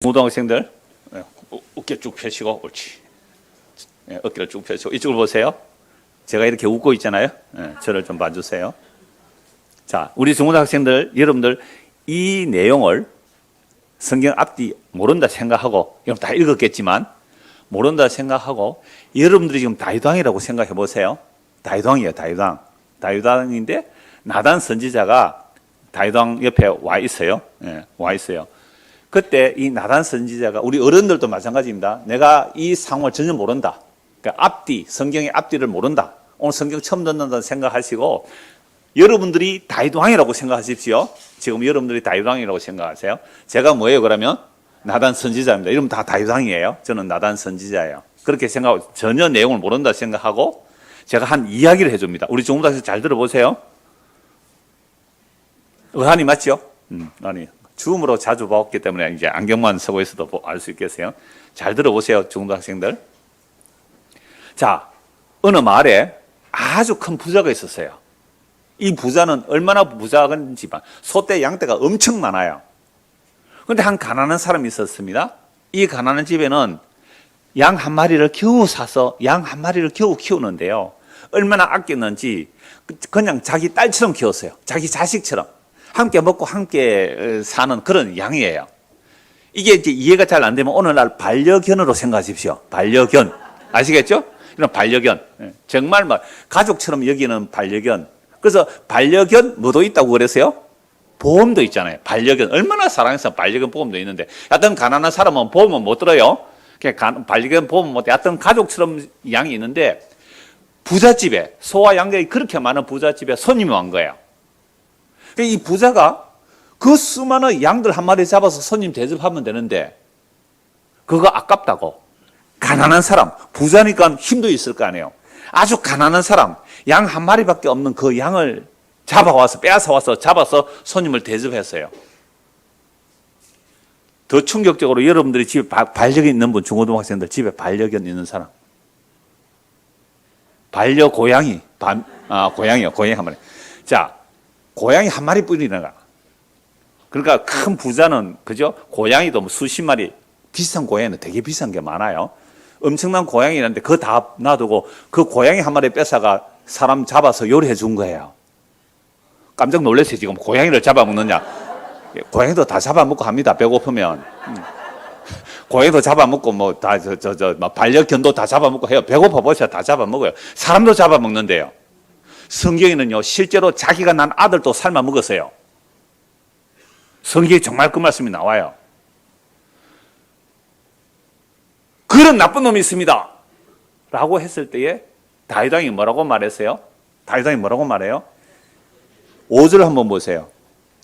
고등학생들 어깨 쭉 펴시고 옳지. 어깨를 쭉 펴시고 이쪽을 보세요. 제가 이렇게 웃고 있잖아요. 저를 좀 봐주세요. 자, 우리 중고등학생들 여러분들 이 내용을 성경 앞뒤 모른다 생각하고 여러분 다 읽었겠지만 모른다 생각하고 여러분들이 지금 다윗왕이라고 생각해 보세요. 다윗왕이에요. 다윗왕인데 나단 선지자가 다윗왕 옆에 와 있어요. 와 있어요. 그때 이 나단 선지자가 우리 어른들도 마찬가지입니다. 내가 이 상황을 전혀 모른다. 그러니까 앞뒤, 성경의 앞뒤를 모른다. 오늘 성경 처음 듣는다 생각하시고 여러분들이 다윗왕이라고 생각하십시오. 지금 여러분들이 다윗왕이라고 생각하세요. 제가 뭐예요 그러면? 나단 선지자입니다. 여러분 다 다윗왕이에요. 저는 나단 선지자예요. 그렇게 생각하고 전혀 내용을 모른다 생각하고 제가 한 이야기를 해줍니다. 우리 중고등학생 잘 들어보세요. 의한이 맞죠? 아니. 줌으로 자주 봤기 때문에 이제 안경만 쓰고 있어도 알 수 있겠어요. 잘 들어보세요, 중고등학생들. 자, 어느 마을에 아주 큰 부자가 있었어요. 이 부자는 얼마나 부자인지만 소떼, 양떼가 엄청 많아요. 그런데 한 가난한 사람이 있었습니다. 이 가난한 집에는 양 한 마리를 겨우 사서 양 한 마리를 겨우 키우는데요. 얼마나 아꼈는지 그냥 자기 딸처럼 키웠어요. 자기 자식처럼. 함께 먹고 함께 사는 그런 양이에요. 이게 이제 이해가 잘 안 되면 오늘날 반려견으로 생각하십시오. 반려견. 아시겠죠? 이런 반려견. 정말 막 가족처럼 여기는 반려견. 그래서 반려견 뭐도 있다고 그랬어요? 보험도 있잖아요. 반려견. 얼마나 사랑해서 반려견 보험도 있는데 어떤 가난한 사람은 보험은 못 들어요. 반려견 보험은 못 돼. 어떤 가족처럼 양이 있는데 부잣집에 소와 양들이 그렇게 많은 부잣집에 손님이 온 거예요. 이 부자가 그 수많은 양들 한 마리 잡아서 손님 대접하면 되는데 그거 아깝다고 가난한 사람, 부자니까 힘도 있을 거 아니에요. 아주 가난한 사람, 양 한 마리밖에 없는 그 양을 잡아와서 빼앗아와서 잡아서 손님을 대접했어요. 더 충격적으로 여러분들이 집에 반려견 있는 분, 중고등학생들 집에 반려견 있는 사람, 반려고양이, 고양이요, 고양이 한 마리. 자, 고양이 한 마리뿐이라. 그러니까 큰 부자는 그죠? 고양이도 뭐 수십 마리, 비싼 고양이는 되게 비싼 게 많아요. 엄청난 고양이라는데 그거 다 놔두고 그 고양이 한 마리 뺏어가 사람 잡아서 요리해 준 거예요. 깜짝 놀랐어요. 지금 고양이를 잡아먹느냐? 고양이도 다 잡아먹고 합니다. 배고프면. 고양이도 잡아먹고 뭐 다 반려견도 다 잡아먹고 해요. 배고파 보셔야 다 잡아먹어요. 사람도 잡아먹는데요. 성경에는요, 실제로 자기가 난 아들도 삶아 먹었어요. 성경에 정말 그 말씀이 나와요. 그런 나쁜 놈이 있습니다. 라고 했을 때에 다윗왕이 뭐라고 말했어요? 다윗왕이 뭐라고 말해요? 5절 한번 보세요.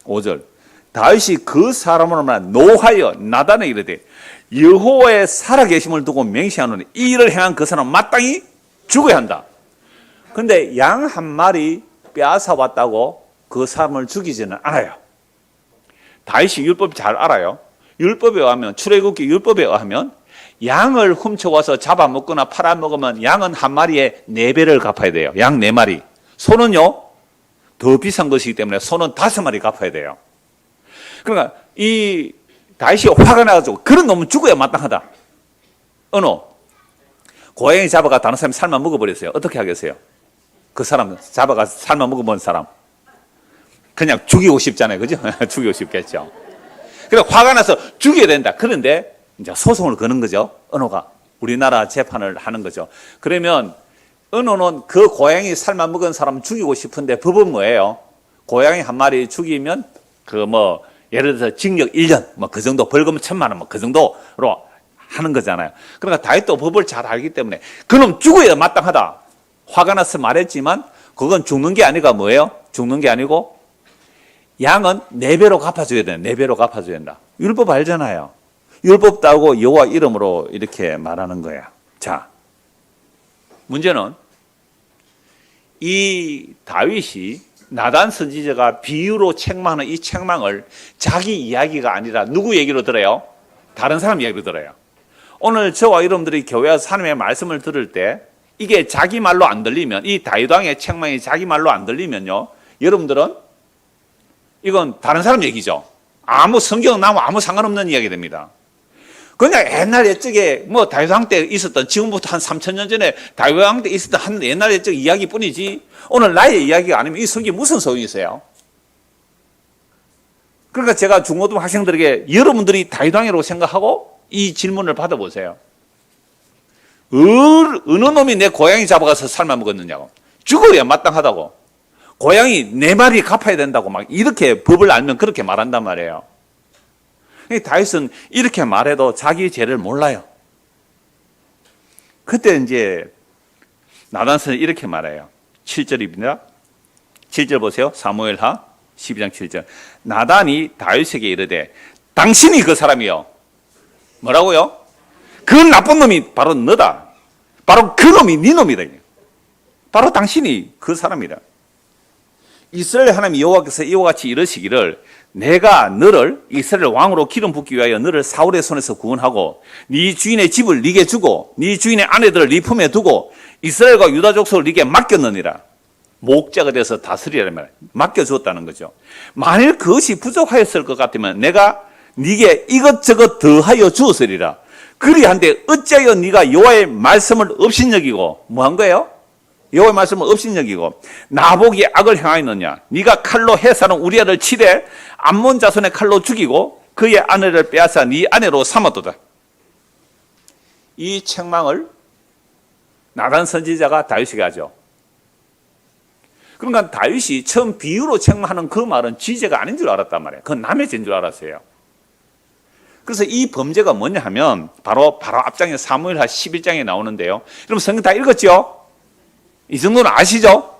5절. 다윗이 그 사람으로 말한 노하여 나단에 이르되 여호와의 살아계심을 두고 맹세하노니 이 일을 행한 그 사람은 마땅히 죽어야 한다. 근데 양 한 마리 빼앗아 왔다고 그 사람을 죽이지는 않아요. 다윗이 율법 잘 알아요. 율법에 의하면, 출애굽기 율법에 의하면 양을 훔쳐와서 잡아먹거나 팔아먹으면 양은 한 마리에 4배를 갚아야 돼요. 양 4마리. 소는요, 더 비싼 것이기 때문에 소는 5마리 갚아야 돼요. 그러니까 이 다윗이 화가 나가지고 그런 놈은 죽어야 마땅하다. 어느 고양이 잡아가 다른 사람이 삶아 먹어버렸어요. 어떻게 하겠어요? 그 사람 잡아가 삶아 먹어본 사람 그냥 죽이고 싶잖아요. 그죠? 죽이고 싶겠죠. 그래 화가 나서 죽여야 된다. 그런데 이제 소송을 거는 거죠. 은호가 우리나라 재판을 하는 거죠. 그러면 은호는 그 고양이 삶아 먹은 사람 죽이고 싶은데 법은 뭐예요? 고양이 한 마리 죽이면 그 뭐 예를 들어서 징역 1년 뭐 그 정도 벌금 1,000만 원 뭐 그 정도로 하는 거잖아요. 그러니까 다윗도 법을 잘 알기 때문에 그놈 죽어야 마땅하다. 화가 나서 말했지만 그건 죽는 게 아니라 뭐예요? 죽는 게 아니고 양은 4배로 갚아줘야 된다. 4배로 갚아줘야 된다. 율법 알잖아요. 율법 따고 여호와 이름으로 이렇게 말하는 거야. 자, 문제는 이 다윗이 나단 선지자가 비유로 책망하는 이 책망을 자기 이야기가 아니라 누구 얘기로 들어요? 다른 사람 이야기로 들어요. 오늘 저와 여러분들이 교회 와서 하나님의 말씀을 들을 때 이게 자기 말로 안 들리면, 이 다윗왕의 책망이 자기 말로 안 들리면요, 여러분들은 이건 다른 사람 얘기죠. 성경은 나와 아무 상관없는 이야기 됩니다. 그냥 옛날 옛적에 뭐 다윗 왕 때 있었던, 지금부터 한 3,000년 전에 다윗 왕 때 있었던 한 옛날 옛적 이야기뿐이지 오늘 나의 이야기가 아니면 이 성경이 무슨 소용이 있어요? 그러니까 제가 중고등 학생들에게 여러분들이 다윗 왕이라고 생각하고 이 질문을 받아보세요. 어느 놈이 내 고양이 잡아가서 삶아 먹었느냐고. 죽어야 마땅하다고. 고양이 네 마리 갚아야 된다고 막 이렇게 법을 알면 그렇게 말한단 말이에요. 다윗은 이렇게 말해도 자기 죄를 몰라요. 그때 이제 나단선이 이렇게 말해요. 7절입니다. 7절 보세요. 사무엘하 12장 7절. 나단이 다윗에게 이르되 당신이 그 사람이요. 뭐라고요? 그 나쁜 놈이 바로 너다. 바로 그 놈이 네 놈이다. 바로 당신이 그 사람이다. 이스라엘 하나님 여호와께서 이와 같이 이르시기를 내가 너를 이스라엘 왕으로 기름 붓기 위하여 너를 사울의 손에서 구원하고 네 주인의 집을 네게 주고 네 주인의 아내들을 네 품에 두고 이스라엘과 유다 족속을 네게 맡겼느니라. 목자가 돼서 다스리라는 말, 맡겨주었다는 거죠. 만일 그것이 부족하였을 것 같으면 내가 네게 이것저것 더하여 주었으리라. 그리한데 어찌하여 네가 여호와의 말씀을 업신여기고 뭐한 거예요? 여호와의 말씀을 업신여기고 나보기에 악을 행하였느냐. 네가 칼로 해사는 우리아를 치되 암몬 자손의 칼로 죽이고 그의 아내를 빼앗아 네 아내로 삼았도다. 이 책망을 나단 선지자가 다윗에게 하죠. 그러니까 다윗이 처음 비유로 책망하는 그 말은 지죄가 아닌 줄 알았단 말이에요. 그건 남의 죄인 줄 알았어요. 그래서 이 범죄가 뭐냐 하면 바로 앞장에 사무엘하 11장에 나오는데요. 여러분 성경 다 읽었죠? 이 정도는 아시죠?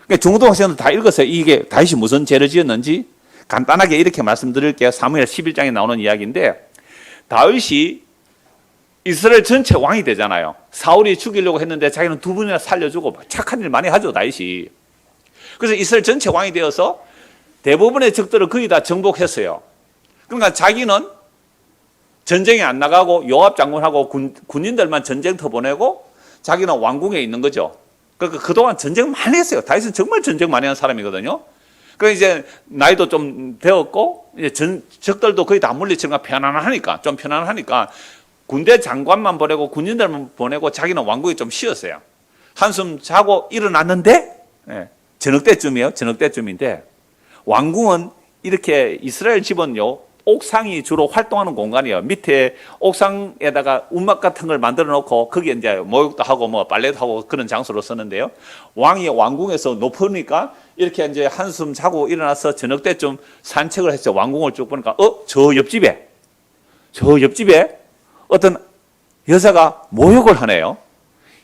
그러니까 중고등학생들 다 읽었어요. 이게 다윗이 무슨 죄를 지었는지 간단하게 이렇게 말씀드릴게요. 사무엘 11장에 나오는 이야기인데 다윗이 이스라엘 전체 왕이 되잖아요. 사울이 죽이려고 했는데 자기는 두 분이나 살려주고 착한 일 많이 하죠, 다윗이. 그래서 이스라엘 전체 왕이 되어서 대부분의 적들을 거의 다 정복했어요. 그러니까 자기는 전쟁에 안 나가고 요압 장군하고 군인들만 전쟁터 보내고 자기는 왕궁에 있는 거죠. 그러니까 그동안 전쟁 많이 했어요. 다윗은 정말 전쟁 많이 한 사람이거든요. 그러니까 이제 나이도 좀 되었고 이제 적들도 거의 다 물리치니까 좀 편안하니까 군대 장관만 보내고 군인들만 보내고 자기는 왕궁에 좀 쉬었어요. 한숨 자고 일어났는데 저녁 때쯤인데 왕궁은 이렇게 이스라엘 집은요 옥상이 주로 활동하는 공간이에요. 밑에 옥상에다가 움막 같은 걸 만들어 놓고 거기에 이제 목욕도 하고 뭐 빨래도 하고 그런 장소로 쓰는데요. 왕이 왕궁에서 높으니까 이렇게 이제 한숨 자고 일어나서 저녁 때쯤 산책을 했죠. 왕궁을 쭉 보니까 저 옆집에 어떤 여자가 모욕을 하네요.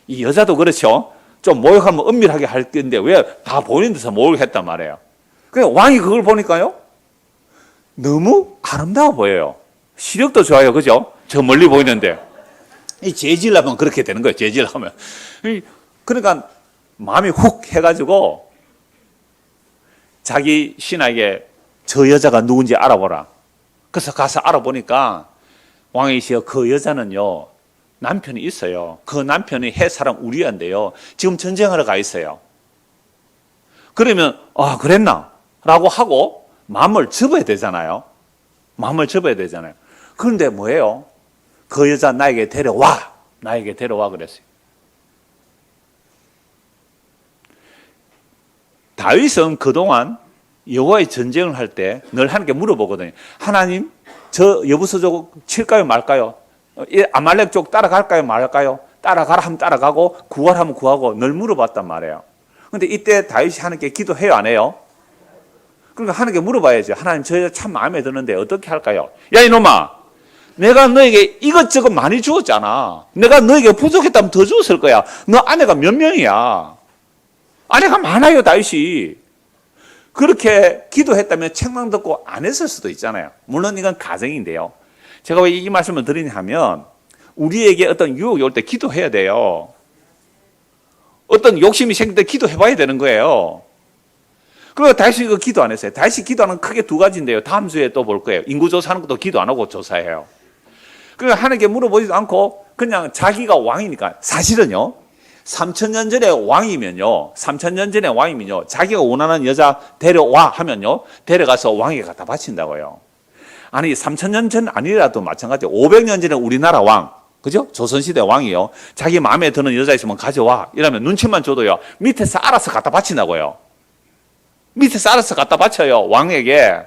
이 여자도 그렇죠. 좀 모욕하면 은밀하게 할 텐데 왜 다 보이는 데서 모욕했단 말이에요. 그러니까 왕이 그걸 보니까요. 너무 아름다워 보여요. 시력도 좋아요. 그죠? 저 멀리 보이는데. 이 재질하면 그렇게 되는 거예요. 재질하면. 그러니까 마음이 훅 해가지고 자기 신하에게 저 여자가 누군지 알아보라. 그래서 가서 알아보니까 왕이시여 그 여자는요. 남편이 있어요. 그 남편이 햇사람 우리아인데요. 지금 전쟁하러 가 있어요. 그러면 그랬나? 라고 하고 마음을 접어야 되잖아요. 그런데 뭐예요? 그 여자 나에게 데려와 그랬어요. 다윗은 그동안 여호와의 전쟁을 할 때 늘 하나님께 물어보거든요. 하나님, 저 여부서족 칠까요 말까요? 아말렉 쪽 따라갈까요 말까요? 따라가라 하면 따라가고 구하라 하면 구하고 늘 물어봤단 말이에요. 그런데 이때 다윗이 하나님께 기도해요 안 해요? 그러니까 하나님께 물어봐야죠. 하나님 저 여자 참 마음에 드는데 어떻게 할까요? 야 이놈아, 내가 너에게 이것저것 많이 주었잖아. 내가 너에게 부족했다면 더 주었을 거야. 너 아내가 몇 명이야? 아내가 많아요 다윗이. 그렇게 기도했다면 책망 듣고 안 했을 수도 있잖아요. 물론 이건 가정인데요. 제가 왜 이 말씀을 드리냐 하면 우리에게 어떤 유혹이 올 때 기도해야 돼요. 어떤 욕심이 생길 때 기도해봐야 되는 거예요. 그리고 다윗이 그 기도 안 했어요. 다윗이 기도하는 크게 두 가지인데요. 다음 주에 또 볼 거예요. 인구조사하는 것도 기도 안 하고 조사해요. 그러니까 하나님께 물어보지도 않고 그냥 자기가 왕이니까 사실은요. 3,000년 전에 왕이면요. 자기가 원하는 여자 데려와 하면요. 데려가서 왕에게 갖다 바친다고요. 아니 3000년 전 아니라도 마찬가지예요. 500년 전에 우리나라 왕, 그죠? 조선시대 왕이요. 자기 마음에 드는 여자 있으면 가져와. 이러면 눈치만 줘도요. 밑에서 알아서 갖다 바친다고요. 밑에서 알아서 갖다 바쳐요. 왕에게.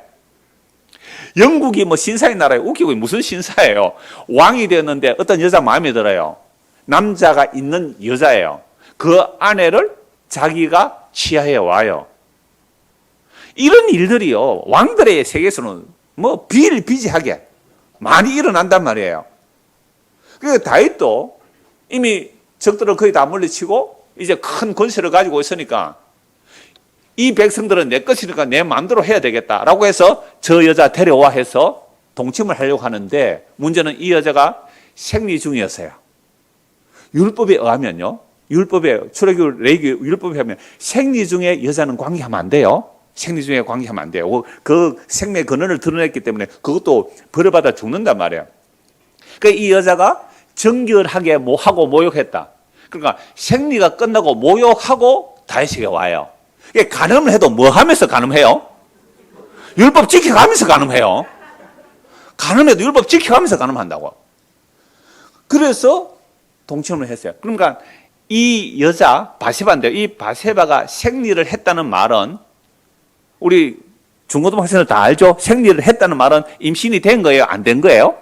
영국이 뭐 신사의 나라에 웃기고 무슨 신사예요. 왕이 되었는데 어떤 여자 마음에 들어요. 남자가 있는 여자예요. 그 아내를 자기가 취하해 와요. 이런 일들이요. 왕들의 세계에서는 뭐 비일비재하게 많이 일어난단 말이에요. 그 다윗도 이미 적들을 거의 다 물리치고 이제 큰 권세를 가지고 있으니까 이 백성들은 내 것이니까 내 마음대로 해야 되겠다라고 해서 저 여자 데려와 해서 동침을 하려고 하는데 문제는 이 여자가 생리 중이었어요. 율법에 의하면요. 율법에 출애굽 레위기 율법에 하면 생리 중에 여자는 관계하면 안 돼요. 생리 중에 관계하면 안 돼요. 그 생명의 근원을 드러냈기 때문에 그것도 벌을 죽는단 말이에요. 그러니까 이 여자가 정결하게 하고 모욕했다. 그러니까 생리가 끝나고 모욕하고 다윗에게 와요. 간음을 해도 뭐 하면서 간음해요? 율법 지켜가면서 간음해요. 간음해도 율법 지켜가면서 간음한다고. 그래서 동침을 했어요. 그러니까 이 여자 바세바인데 이 바세바가 생리를 했다는 말은 우리 중고등학생들 다 알죠? 생리를 했다는 말은 임신이 된 거예요? 안 된 거예요?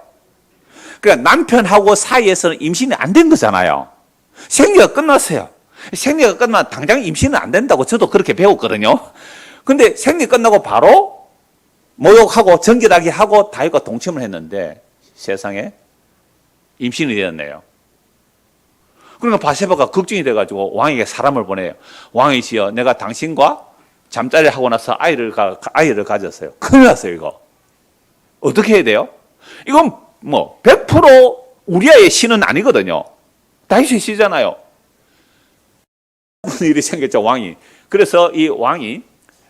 그러니까 남편하고 사이에서는 임신이 안 된 거잖아요. 생리가 끝났어요. 생리가 끝나면 당장 임신은 안 된다고 저도 그렇게 배웠거든요. 근데 생리 끝나고 바로 모욕하고 정결하게 하고 다윗과 동침을 했는데 세상에 임신이 되었네요. 그러니까 바세바가 걱정이 돼가지고 왕에게 사람을 보내요. 왕이시여, 내가 당신과 잠자리를 하고 나서 아이를 가졌어요. 큰일 났어요, 이거. 어떻게 해야 돼요? 이건 뭐 100% 우리아의 신은 아니거든요. 다윗의 시잖아요. 무슨 일이 생겼죠, 왕이. 그래서 이 왕이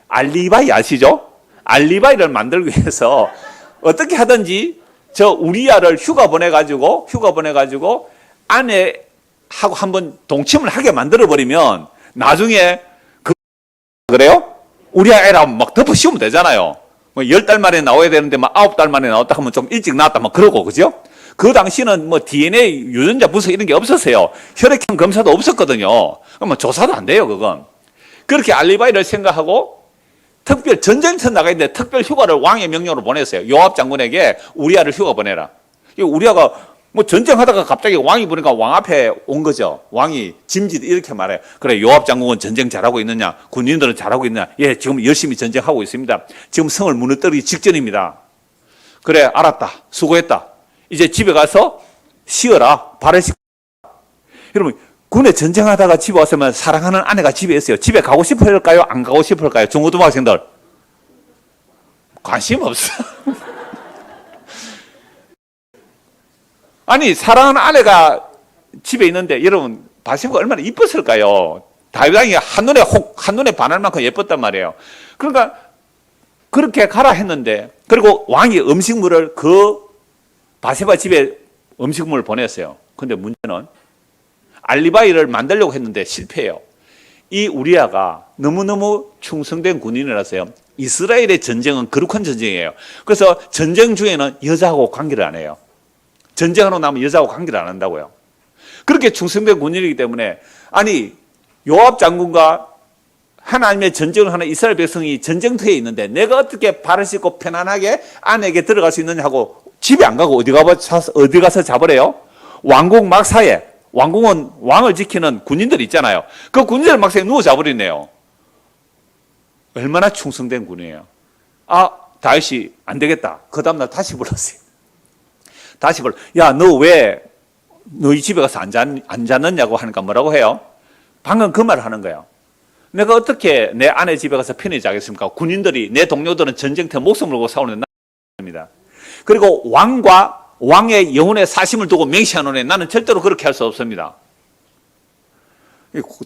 알리바이 아시죠? 알리바이를 만들기 위해서 어떻게 하든지 저 우리아를 휴가 보내가지고 아내하고 한번 동침을 하게 만들어버리면 나중에 그래요? 우리아 애라 막 덮어 씌우면 되잖아요. 뭐 10달 만에 나와야 되는데 막 9달 만에 나왔다 하면 좀 일찍 나왔다 막 그러고, 그죠? 그 당시는 뭐 DNA 유전자 분석 이런 게 없었어요. 혈액형 검사도 없었거든요. 그러면 조사도 안 돼요, 그건. 그렇게 알리바이를 생각하고 특별 전쟁터 나가 있는데 특별 휴가를 왕의 명령으로 보냈어요. 요압 장군에게 우리아를 휴가 보내라. 우리아가 뭐 전쟁하다가 갑자기 왕이 보니까 왕 앞에 온 거죠. 왕이 짐짓 이렇게 말해요. 그래, 요압 장군은 전쟁 잘하고 있느냐? 군인들은 잘하고 있느냐? 예, 지금 열심히 전쟁하고 있습니다. 지금 성을 무너뜨리기 직전입니다. 그래, 알았다. 수고했다. 이제 집에 가서 쉬어라. 발을 씻고. 여러분, 군에 전쟁하다가 집에 왔으면 사랑하는 아내가 집에 있어요. 집에 가고 싶을까요? 안 가고 싶을까요? 중고등학생들. 관심 없어. 아니, 사랑하는 아내가 집에 있는데 여러분 바세바가 얼마나 이뻤을까요? 다윗 왕이 한눈에 반할 만큼 예뻤단 말이에요. 그러니까 그렇게 가라 했는데, 그리고 왕이 음식물을 그 바세바 집에 음식물을 보냈어요. 근데 문제는 알리바이를 만들려고 했는데 실패해요. 이 우리아가 너무너무 충성된 군인이라서요. 이스라엘의 전쟁은 거룩한 전쟁이에요. 그래서 전쟁 중에는 여자하고 관계를 안 해요. 전쟁하러 나면 여자하고 관계를 안 한다고요. 그렇게 충성된 군인이기 때문에, 아니 요압 장군과 하나님의 전쟁을 하는 이스라엘 백성이 전쟁터에 있는데 내가 어떻게 발을 씻고 편안하게 아내에게 들어갈 수 있느냐 하고 집에 안 가고 어디 가서 잡으래요? 왕궁 막사에, 왕궁은 왕을 지키는 군인들이 있잖아요. 그 군인들 막사에 누워 자버리네요. 얼마나 충성된 군이에요. 아, 다윗이 안 되겠다. 그 다음날 다시 불렀어요. 다시 야, 너 왜 너희 집에 가서 안 잤느냐고 하니까 뭐라고 해요? 방금 그 말을 하는 거예요. 내가 어떻게 내 아내 집에 가서 편히 자겠습니까? 군인들이, 내 동료들은 전쟁터 목숨을 걸고 싸우는 나입니다. 그리고 왕의 영혼의 사심을 두고 맹세하노니 나는 절대로 그렇게 할 수 없습니다.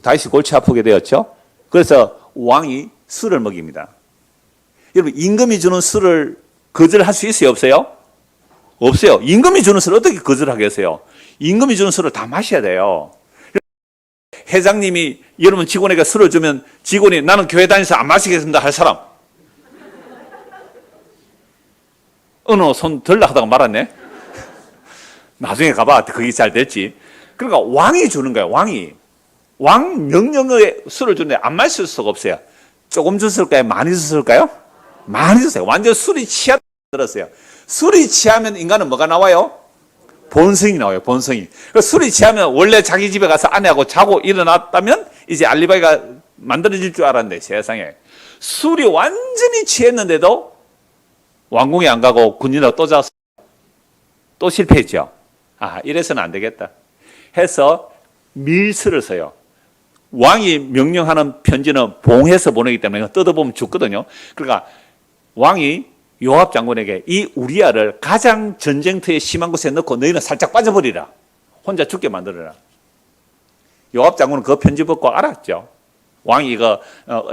다윗이 골치 아프게 되었죠. 그래서 왕이 술을 먹입니다. 여러분, 임금이 주는 술을 거절할 수 있어요, 없어요? 없어요. 임금이 주는 술을 어떻게 거절하겠어요? 임금이 주는 술을 다 마셔야 돼요. 회장님이 여러분 직원에게 술을 주면 직원이 나는 교회 다니면서 안 마시겠습니다 할 사람 손 들라 하다가 말았네. 나중에 가봐. 그게 잘 됐지. 그러니까 왕이 주는 거예요. 왕 명령의 술을 주는데 안 마실 수가 없어요. 조금 줬을까요? 많이 줬을까요? 많이 줬어요. 완전 술이 취하다 들었어요. 술이 취하면 인간은 뭐가 나와요? 본성이 나와요. 본성이. 술이 취하면 원래 자기 집에 가서 아내하고 자고 일어났다면 이제 알리바이가 만들어질 줄 알았는데 세상에 술이 완전히 취했는데도 왕궁에 안 가고 군인으로 또 자서 또 실패했죠. 이래서는 안 되겠다 해서 밀서를 써요. 왕이 명령하는 편지는 봉해서 보내기 때문에 뜯어보면 죽거든요. 그러니까 왕이 요압 장군에게 이 우리아를 가장 전쟁터에 심한 곳에 넣고 너희는 살짝 빠져버리라. 혼자 죽게 만들어라. 요압 장군은 그 편지 받고 알았죠. 왕이 이거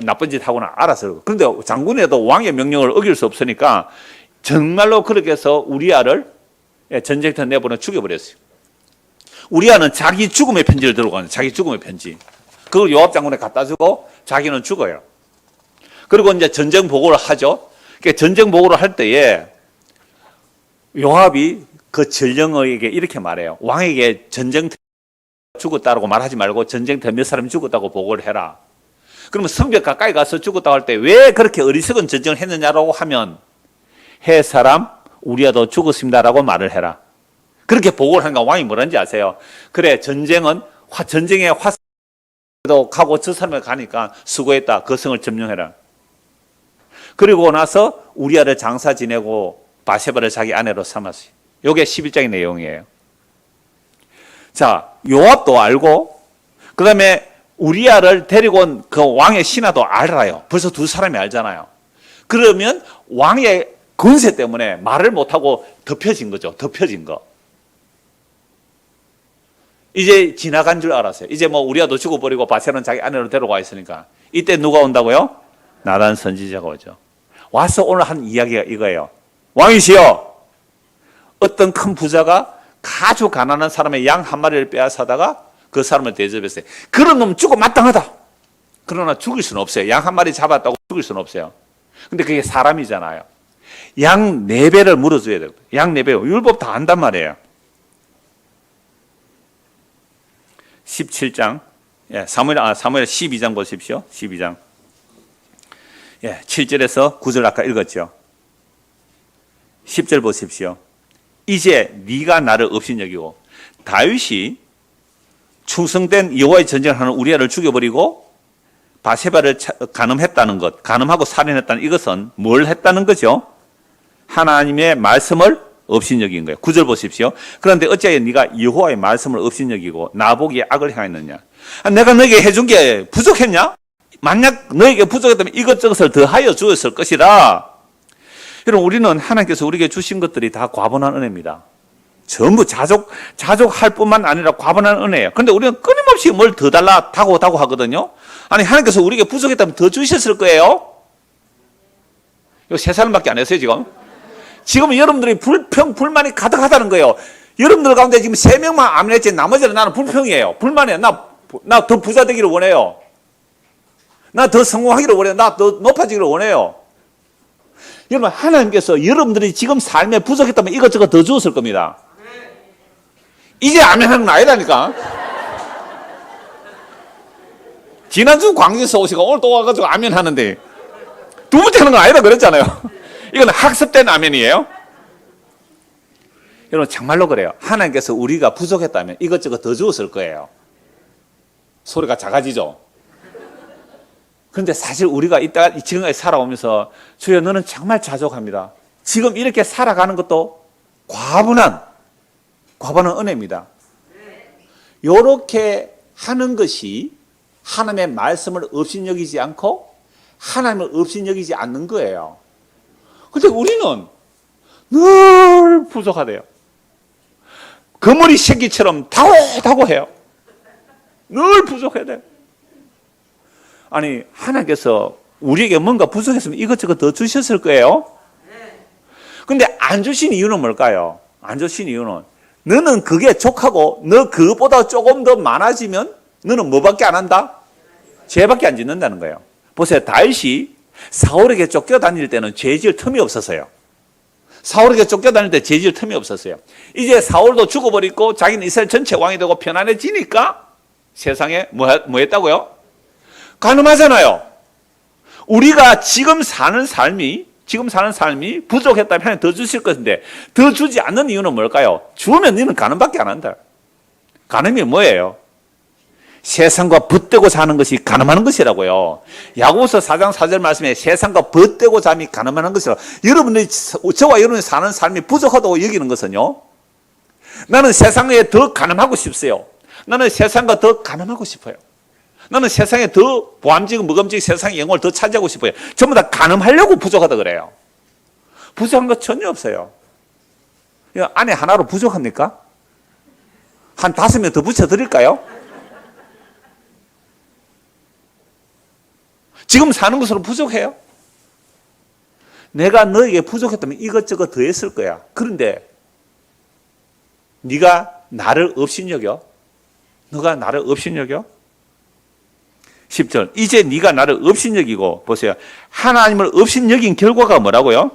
나쁜 짓 하구나 알아서. 그런데 장군에도 왕의 명령을 어길 수 없으니까 정말로 그렇게 해서 우리아를 전쟁터 내보내 죽여버렸어요. 우리아는 자기 죽음의 편지를 들고 가는 자기 죽음의 편지. 그걸 요압 장군에 갖다 주고 자기는 죽어요. 그리고 이제 전쟁 보고를 하죠. 전쟁 보고를 할 때에 요압이 그 전령에게 이렇게 말해요. 왕에게 전쟁터 죽었다고 말하지 말고 전쟁터 몇 사람이 죽었다고 보고를 해라. 그러면 성벽 가까이 가서 죽었다고 할 때 왜 그렇게 어리석은 전쟁을 했느냐라고 하면 해 사람 우리아도 죽었습니다라고 말을 해라. 그렇게 보고를 하니까 왕이 뭐라는지 아세요? 그래 전쟁의 화살도 가고 저 사람을 가니까 수고했다. 그 성을 점령해라. 그리고 나서 우리아를 장사 지내고 바세바를 자기 아내로 삼았어요. 이게 11장의 내용이에요. 자, 요압도 알고 그 다음에 우리아를 데리고 온 그 왕의 신하도 알아요. 벌써 두 사람이 알잖아요. 그러면 왕의 권세 때문에 말을 못하고 덮여진 거죠. 덮여진 거. 이제 지나간 줄 알았어요. 이제 뭐 우리아도 죽어버리고 바세바는 자기 아내로 데려가 있으니까 이때 누가 온다고요? 나단 선지자가 오죠. 와서 오늘 한 이야기가 이거예요. 왕이시여, 어떤 큰 부자가 아주 가난한 사람의 양 한 마리를 빼앗아다가 그 사람을 대접했어요. 그런 놈 죽어 마땅하다. 그러나 죽일 수는 없어요. 양 한 마리 잡았다고 죽일 수는 없어요. 근데 그게 사람이잖아요. 양 4배를 물어줘야 돼요. 양 4배. 율법 다 안단 말이에요. 17장. 사무엘 12장 보십시오. 12장. 7절에서 9절 아까 읽었죠. 10절 보십시오. 이제 네가 나를 업신여기고 다윗이 충성된 여호와의 전쟁을 하는 우리아를 죽여버리고 바세바를 간음했다는 것, 간음하고 살인했다는 이것은 뭘 했다는 거죠? 하나님의 말씀을 업신여긴 거예요. 9절 보십시오. 그런데 어찌하여 네가 여호와의 말씀을 업신여기고 나보기에 악을 행했느냐? 내가 너에게 해준 게 부족했냐? 만약 너에게 부족했다면 이것저것을 더하여 주었을 것이라. 여러분, 우리는 하나님께서 우리에게 주신 것들이 다 과분한 은혜입니다. 전부 자족할 뿐만 아니라 과분한 은혜예요. 그런데 우리는 끊임없이 뭘 더 달라 다고 하거든요. 아니, 하나님께서 우리에게 부족했다면 더 주셨을 거예요. 이거 3사람밖에 안 했어요, 지금. 지금 여러분들이 불만이 가득하다는 거예요. 여러분들 가운데 지금 3명만 아멘했지 나머지는 나는 불평이에요. 불만이에요. 나 더 부자 되기를 원해요. 나 더 성공하기를 원해요. 나 더 높아지기를 원해요. 여러분, 하나님께서 여러분들이 지금 삶에 부족했다면 이것저것 더 주었을 겁니다. 이제 아멘하는 건 아니라니까. 지난주 광주에서 오시고 오늘 또 와가지고 아멘하는데 두 번째 하는 건 아니다 그랬잖아요. 이건 학습된 아멘이에요. 여러분, 정말로 그래요. 하나님께서 우리가 부족했다면 이것저것 더 주었을 거예요. 소리가 작아지죠. 그런데 사실 우리가 지금까지 살아오면서 주여 너는 정말 자족합니다. 지금 이렇게 살아가는 것도 과분한 은혜입니다. 이렇게 하는 것이 하나님의 말씀을 업신여기지 않고 하나님을 업신여기지 않는 거예요. 그런데 우리는 늘 부족하대요. 거머리 새끼처럼 다고 해요. 늘 부족해야 돼요. 아니, 하나님께서 우리에게 뭔가 부족했으면 이것저것 더 주셨을 거예요. 근데 안 주신 이유는 뭘까요? 안 주신 이유는 너는 그게 족하고 너 그것보다 조금 더 많아지면 너는 뭐밖에 안 한다? 죄밖에 안 짓는다는 거예요. 보세요. 다윗이 사울에게 쫓겨다닐 때는 죄 지을 틈이 없었어요. 사울에게 쫓겨다닐 때 죄질 틈이 없었어요. 이제 사울도 죽어버리고 자기는 이스라엘 전체 왕이 되고 편안해지니까 세상에 뭐 했다고요? 가늠하잖아요. 우리가 지금 사는 삶이 부족했다면 하나님 더 주실 것인데 더 주지 않는 이유는 뭘까요? 주면 너는 가늠밖에 안 한다. 가늠이 뭐예요? 세상과 벗대고 사는 것이 가늠하는 것이라고요. 야고보서 4장 4절 말씀에 세상과 벗대고 잠이 가늠하는 것이라고. 여러분들이 저와 여러분이 사는 삶이 부족하다고 여기는 것은요, 나는 세상에 더 가늠하고 싶어요. 나는 세상과 더 가늠하고 싶어요. 나는 세상에 더 보암직 무금직 세상의 영혼을 더 차지하고 싶어요. 전부 다 가늠하려고 부족하다 그래요. 부족한 것 전혀 없어요. 아내 하나로 부족합니까? 한 5명 더 붙여드릴까요? 지금 사는 것으로 부족해요? 내가 너에게 부족했다면 이것저것 더 했을 거야. 그런데 네가 나를 업신여겨? 너가 나를 업신여겨? 10절. 이제 네가 나를 업신여기고, 보세요. 하나님을 업신여긴 결과가 뭐라고요?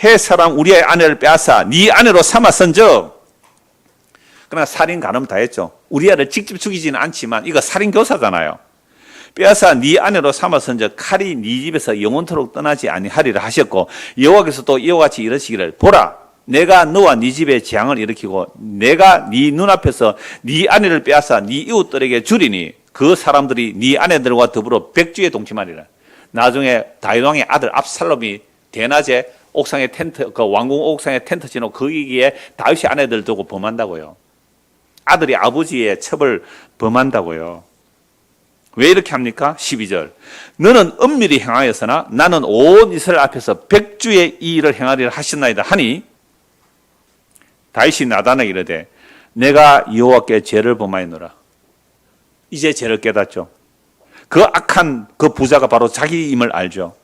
해 사람 우리의 아내를 빼앗아 네 아내로 삼았은즉. 그러나 살인 간음 다 했죠. 우리아를 직접 죽이지는 않지만 이거 살인 교사잖아요. 빼앗아 네 아내로 삼았은즉 칼이 네 집에서 영원토록 떠나지 아니하리라 하셨고, 여호와께서 또 이와 같이 이르시기를, 보라, 내가 너와 네 집에 재앙을 일으키고 내가 네 눈앞에서 네 아내를 빼앗아 네 이웃들에게 주리니 그 사람들이 네 아내들과 더불어 백주에 동침하리라. 나중에 다윗 왕의 아들 압살롬이 대낮에 옥상에 텐트, 그 왕궁 옥상에 텐트 치놓고 거기에 다윗의 아내들 두고 범한다고요. 아들이 아버지의 첩을 범한다고요. 왜 이렇게 합니까? 12절. 너는 은밀히 행하였으나 나는 온 이스라엘 앞에서 백주의 이 일을 행하리라 하셨나이다 하니, 다윗이 나단에게 이르되 내가 여호와께 죄를 범하였노라. 이제 죄를 깨닫죠. 그 악한 그 부자가 바로 자기임을 알죠.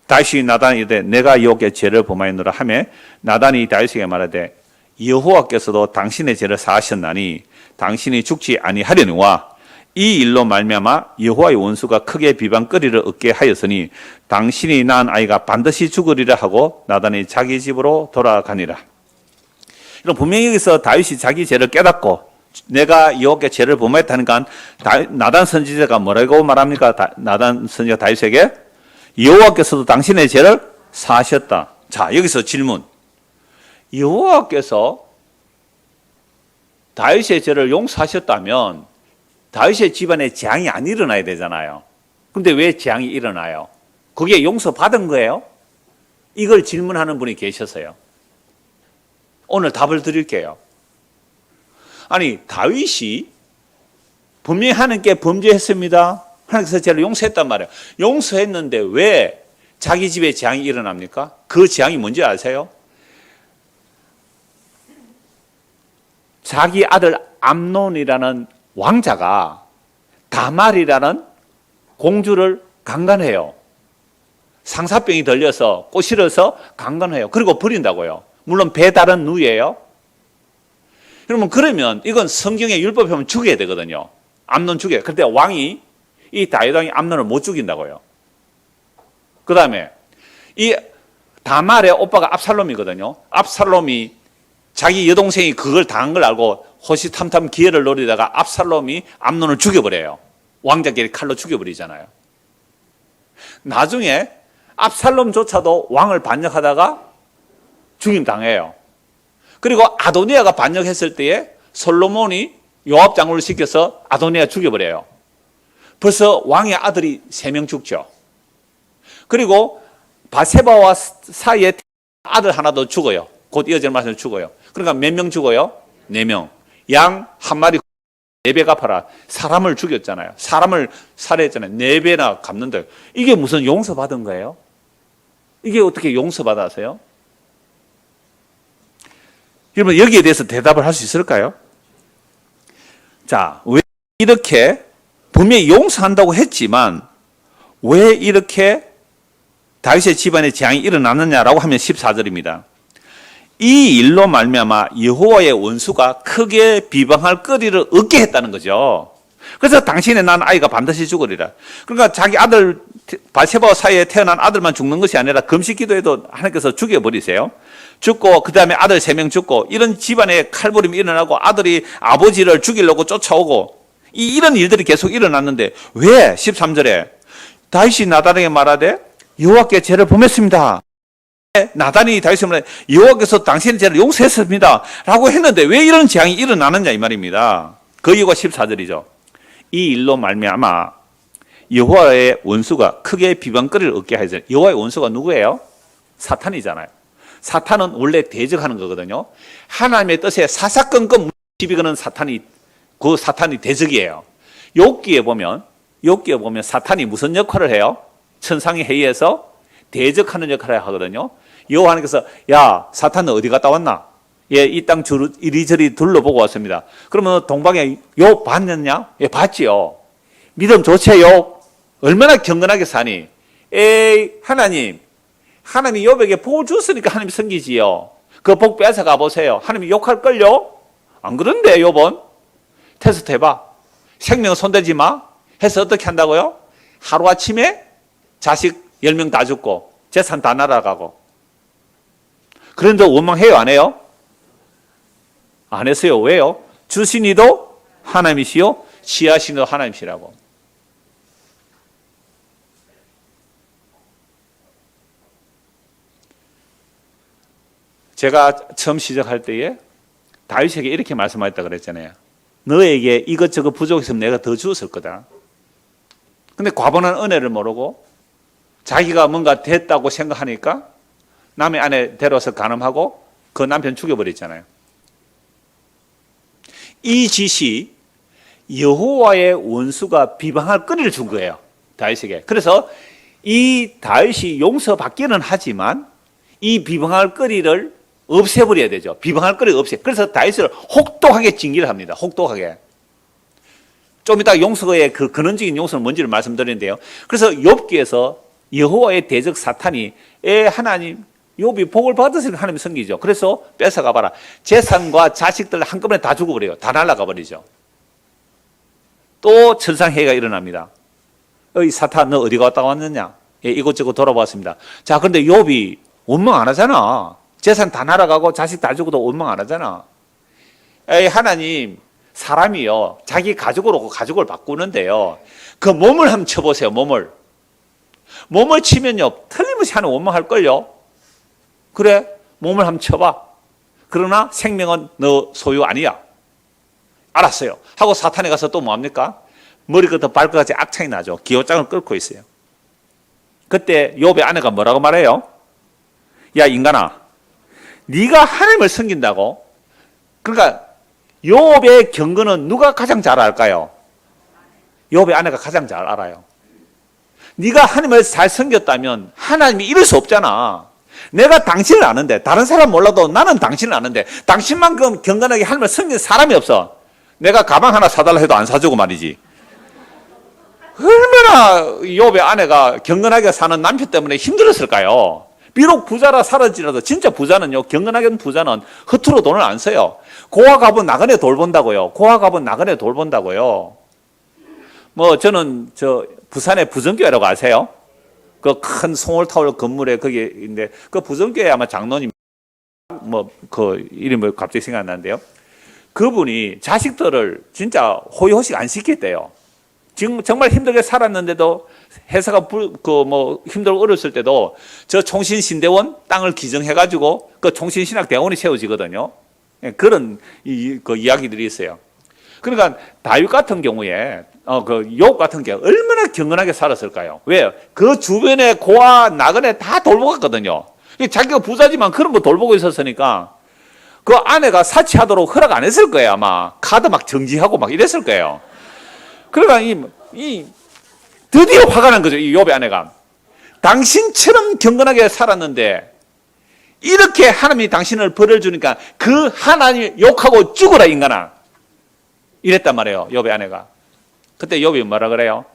다윗이 나단에게 이르되 내가 여호와께 죄를 범하였노라 하며, 나단이 다윗에게 말하되 여호와께서도 당신의 죄를 사하셨나니 당신이 죽지 아니하려니와 이 일로 말미암아 여호와의 원수가 크게 비방거리를 얻게 하였으니 당신이 낳은 아이가 반드시 죽으리라 하고 나단이 자기 집으로 돌아가니라. 이런 분명히 여기서 다윗이 자기 죄를 깨닫고 내가 여호와께 죄를 범했다니까 나단 선지자가 뭐라고 말합니까? 나단 선지자 다윗에게 여호와께서도 당신의 죄를 사하셨다. 자, 여기서 질문. 여호와께서 다윗의 죄를 용서하셨다면 다윗의 집안에 재앙이 안 일어나야 되잖아요. 그런데 왜 재앙이 일어나요? 그게 용서받은 거예요? 이걸 질문하는 분이 계셔서요. 오늘 답을 드릴게요. 아니, 다윗이 분명히 하나님께 범죄했습니다. 하나님께서 죄를 용서했단 말이에요. 용서했는데 왜 자기 집에 재앙이 일어납니까? 그 재앙이 뭔지 아세요? 자기 아들 암논이라는 왕자가 다말이라는 공주를 강간해요. 상사병이 들려서 꼬시러서 강간해요. 그리고 버린다고요. 물론 배다른 누이예요. 그러면 이건 성경의 율법에 보면 죽여야 되거든요. 암논 죽여요. 그런데 왕이, 이 다윗 왕이 암논을 못 죽인다고요. 그 다음에 이 다말의 오빠가 압살롬이거든요. 압살롬이 자기 여동생이 그걸 당한 걸 알고 호시탐탐 기회를 노리다가 압살롬이 암논을 죽여버려요. 왕자끼리 칼로 죽여버리잖아요. 나중에 압살롬조차도 왕을 반역하다가 죽임당해요. 그리고 아도니아가 반역했을 때에 솔로몬이 요압 장군을 시켜서 아도니아 죽여버려요. 벌써 왕의 아들이 3명 죽죠. 그리고 바세바와 사이에 아들 하나 더 죽어요. 곧 이어질 말씀을 죽어요. 그러니까 몇 명 죽어요? 4명. 양 한 마리 4배 갚아라. 사람을 죽였잖아요. 사람을 살해했잖아요. 4배나 갚는다. 이게 무슨 용서받은 거예요? 이게 어떻게 용서받아서요? 여러분, 여기에 대해서 대답을 할 수 있을까요? 자, 왜 이렇게 분명히 용서한다고 했지만 왜 이렇게 다윗의 집안에 재앙이 일어났느냐라고 하면 14절입니다. 이 일로 말미암아 여호와의 원수가 크게 비방할 거리를 얻게 했다는 거죠. 그래서 당신의 난 아이가 반드시 죽으리라. 그러니까 자기 아들 바세바와 사이에 태어난 아들만 죽는 것이 아니라 금식기도에도 하나님께서 죽여버리세요. 죽고 그 다음에 아들 3명 죽고 이런 집안에 칼부림이 일어나고 아들이 아버지를 죽이려고 쫓아오고 이런 일들이 계속 일어났는데 왜 13절에 다윗이 나단에게 말하되 여호와께 죄를 범했습니다. 나단이 다윗에게 말하되 여호와께서 당신의 죄를 용서했습니다 라고 했는데 왜 이런 재앙이 일어나느냐 이 말입니다. 그 이유가 14절이죠. 이 일로 말미암아 여호와의 원수가 크게 비방거리를 얻게 하였어요. 여호와의 원수가 누구예요? 사탄이잖아요. 사탄은 원래 대적하는 거거든요. 하나님의 뜻에 사사건건 시비 거는 사탄이 대적이에요. 욥기에 보면 사탄이 무슨 역할을 해요? 천상의 회의에서 대적하는 역할을 하거든요. 여호와 하나님께서 야 사탄은 어디 갔다 왔나? 예, 이 땅 이리저리 둘러보고 왔습니다. 그러면 동방에 욥 봤느냐? 예, 봤지요. 믿음 좋지요. 얼마나 경건하게 사니? 에이 하나님이 욥에게 복을 줬으니까 하나님이 섬기지요. 그 복 뺏어 가보세요. 하나님이 욕할걸요? 안 그런데 욥은 테스트 해봐. 생명 손대지 마 해서 어떻게 한다고요? 하루아침에 자식 10명 다 죽고 재산 다 날아가고. 그런데 원망해요 안 해요? 안 했어요. 왜요? 주신 이도 하나님이시요 취하신 이도 하나님이시라고. 제가 처음 시작할 때에 다윗에게 이렇게 말씀하셨다 그랬잖아요. 너에게 이것저것 부족했으면 내가 더 주었을 거다. 근데 과분한 은혜를 모르고 자기가 뭔가 됐다고 생각하니까 남의 아내 데려와서 간음하고 그 남편 죽여버렸잖아요. 이 짓이 여호와의 원수가 비방할 거리를 준 거예요. 다윗에게. 그래서 이 다윗이 용서받기는 하지만 이 비방할 거리를 없애버려야 되죠. 비방할 거리를 없애. 그래서 다윗을 혹독하게 징계를 합니다. 혹독하게. 좀 이따 용서의 그 근원적인 용서는 뭔지를 말씀드리는데요. 그래서 욥기에서 여호와의 대적 사탄이 하나님 욥이 복을 받으시면 하나님이 섬기죠. 그래서 뺏어가 봐라. 재산과 자식들 한꺼번에 다 죽어버려요. 다 날아가 버리죠. 또 천상회의가 일어납니다. 이 사탄 너 어디 갔다 왔느냐? 예, 이것저것 돌아봤습니다. 자, 그런데 욥이 원망 안 하잖아. 재산 다 날아가고 자식 다 죽어도 원망 안 하잖아. 에이, 하나님, 사람이요. 자기 가족으로 가족을 바꾸는데요. 그 몸을 한번 쳐보세요, 몸을. 몸을 치면요. 틀림없이 하는 원망할걸요. 그래, 몸을 한번 쳐봐. 그러나 생명은 너 소유 아니야. 알았어요. 하고 사탄에 가서 또 뭐합니까? 머리부터 발끝까지 악창이 나죠. 기호장을 끓고 있어요. 그때 욥의 아내가 뭐라고 말해요? 야 인간아, 네가 하나님을 섬긴다고? 그러니까 욥의 경건은 누가 가장 잘 알까요? 욥의 아내가 가장 잘 알아요. 네가 하나님을 잘 섬겼다면 하나님이 이럴 수 없잖아. 내가 당신을 아는데 다른 사람 몰라도 나는 당신을 아는데 당신만큼 경건하게 하나님을 섬기는 사람이 없어. 내가 가방 하나 사달라 해도 안 사주고 말이지. 얼마나 욥의 아내가 경건하게 사는 남편 때문에 힘들었을까요? 비록 부자라 살았지라도 진짜 부자는요, 경건하게 부자는 허투루 돈을 안 써요. 고아갑은 나그네 돌 본다고요. 고아갑은 나그네 돌 본다고요. 뭐 저는 부산의 부정교회라고 아세요? 그 큰 송월타월 건물에 거기인데 그 부정교회 아마 장로님 그 이름이 갑자기 생각 안 나는데요. 그분이 자식들을 진짜 호의호식 안 시켰대요. 지금 정말 힘들게 살았는데도 회사가 힘들고 어렸을 때도 저 총신신대원 땅을 기증해가지고 그 총신신학대원이 세워지거든요. 그런 그 이야기들이 있어요. 그러니까 다윗 같은 경우에 욥 같은 경우 얼마나 경건하게 살았을까요? 왜요? 그 주변에 고아 나그네 다 돌보았거든요. 자기가 부자지만 그런 거 돌보고 있었으니까 그 아내가 사치하도록 허락 안 했을 거예요. 아마 카드 막 정지하고 막 이랬을 거예요. 그러니까 드디어 화가 난 거죠. 이 욥의 아내가. 당신처럼 경건하게 살았는데 이렇게 하나님이 당신을 벌을 주니까 그 하나님 욕하고 죽어라 인간아. 이랬단 말이에요. 욥의 아내가. 그때 욥이 뭐라 그래요?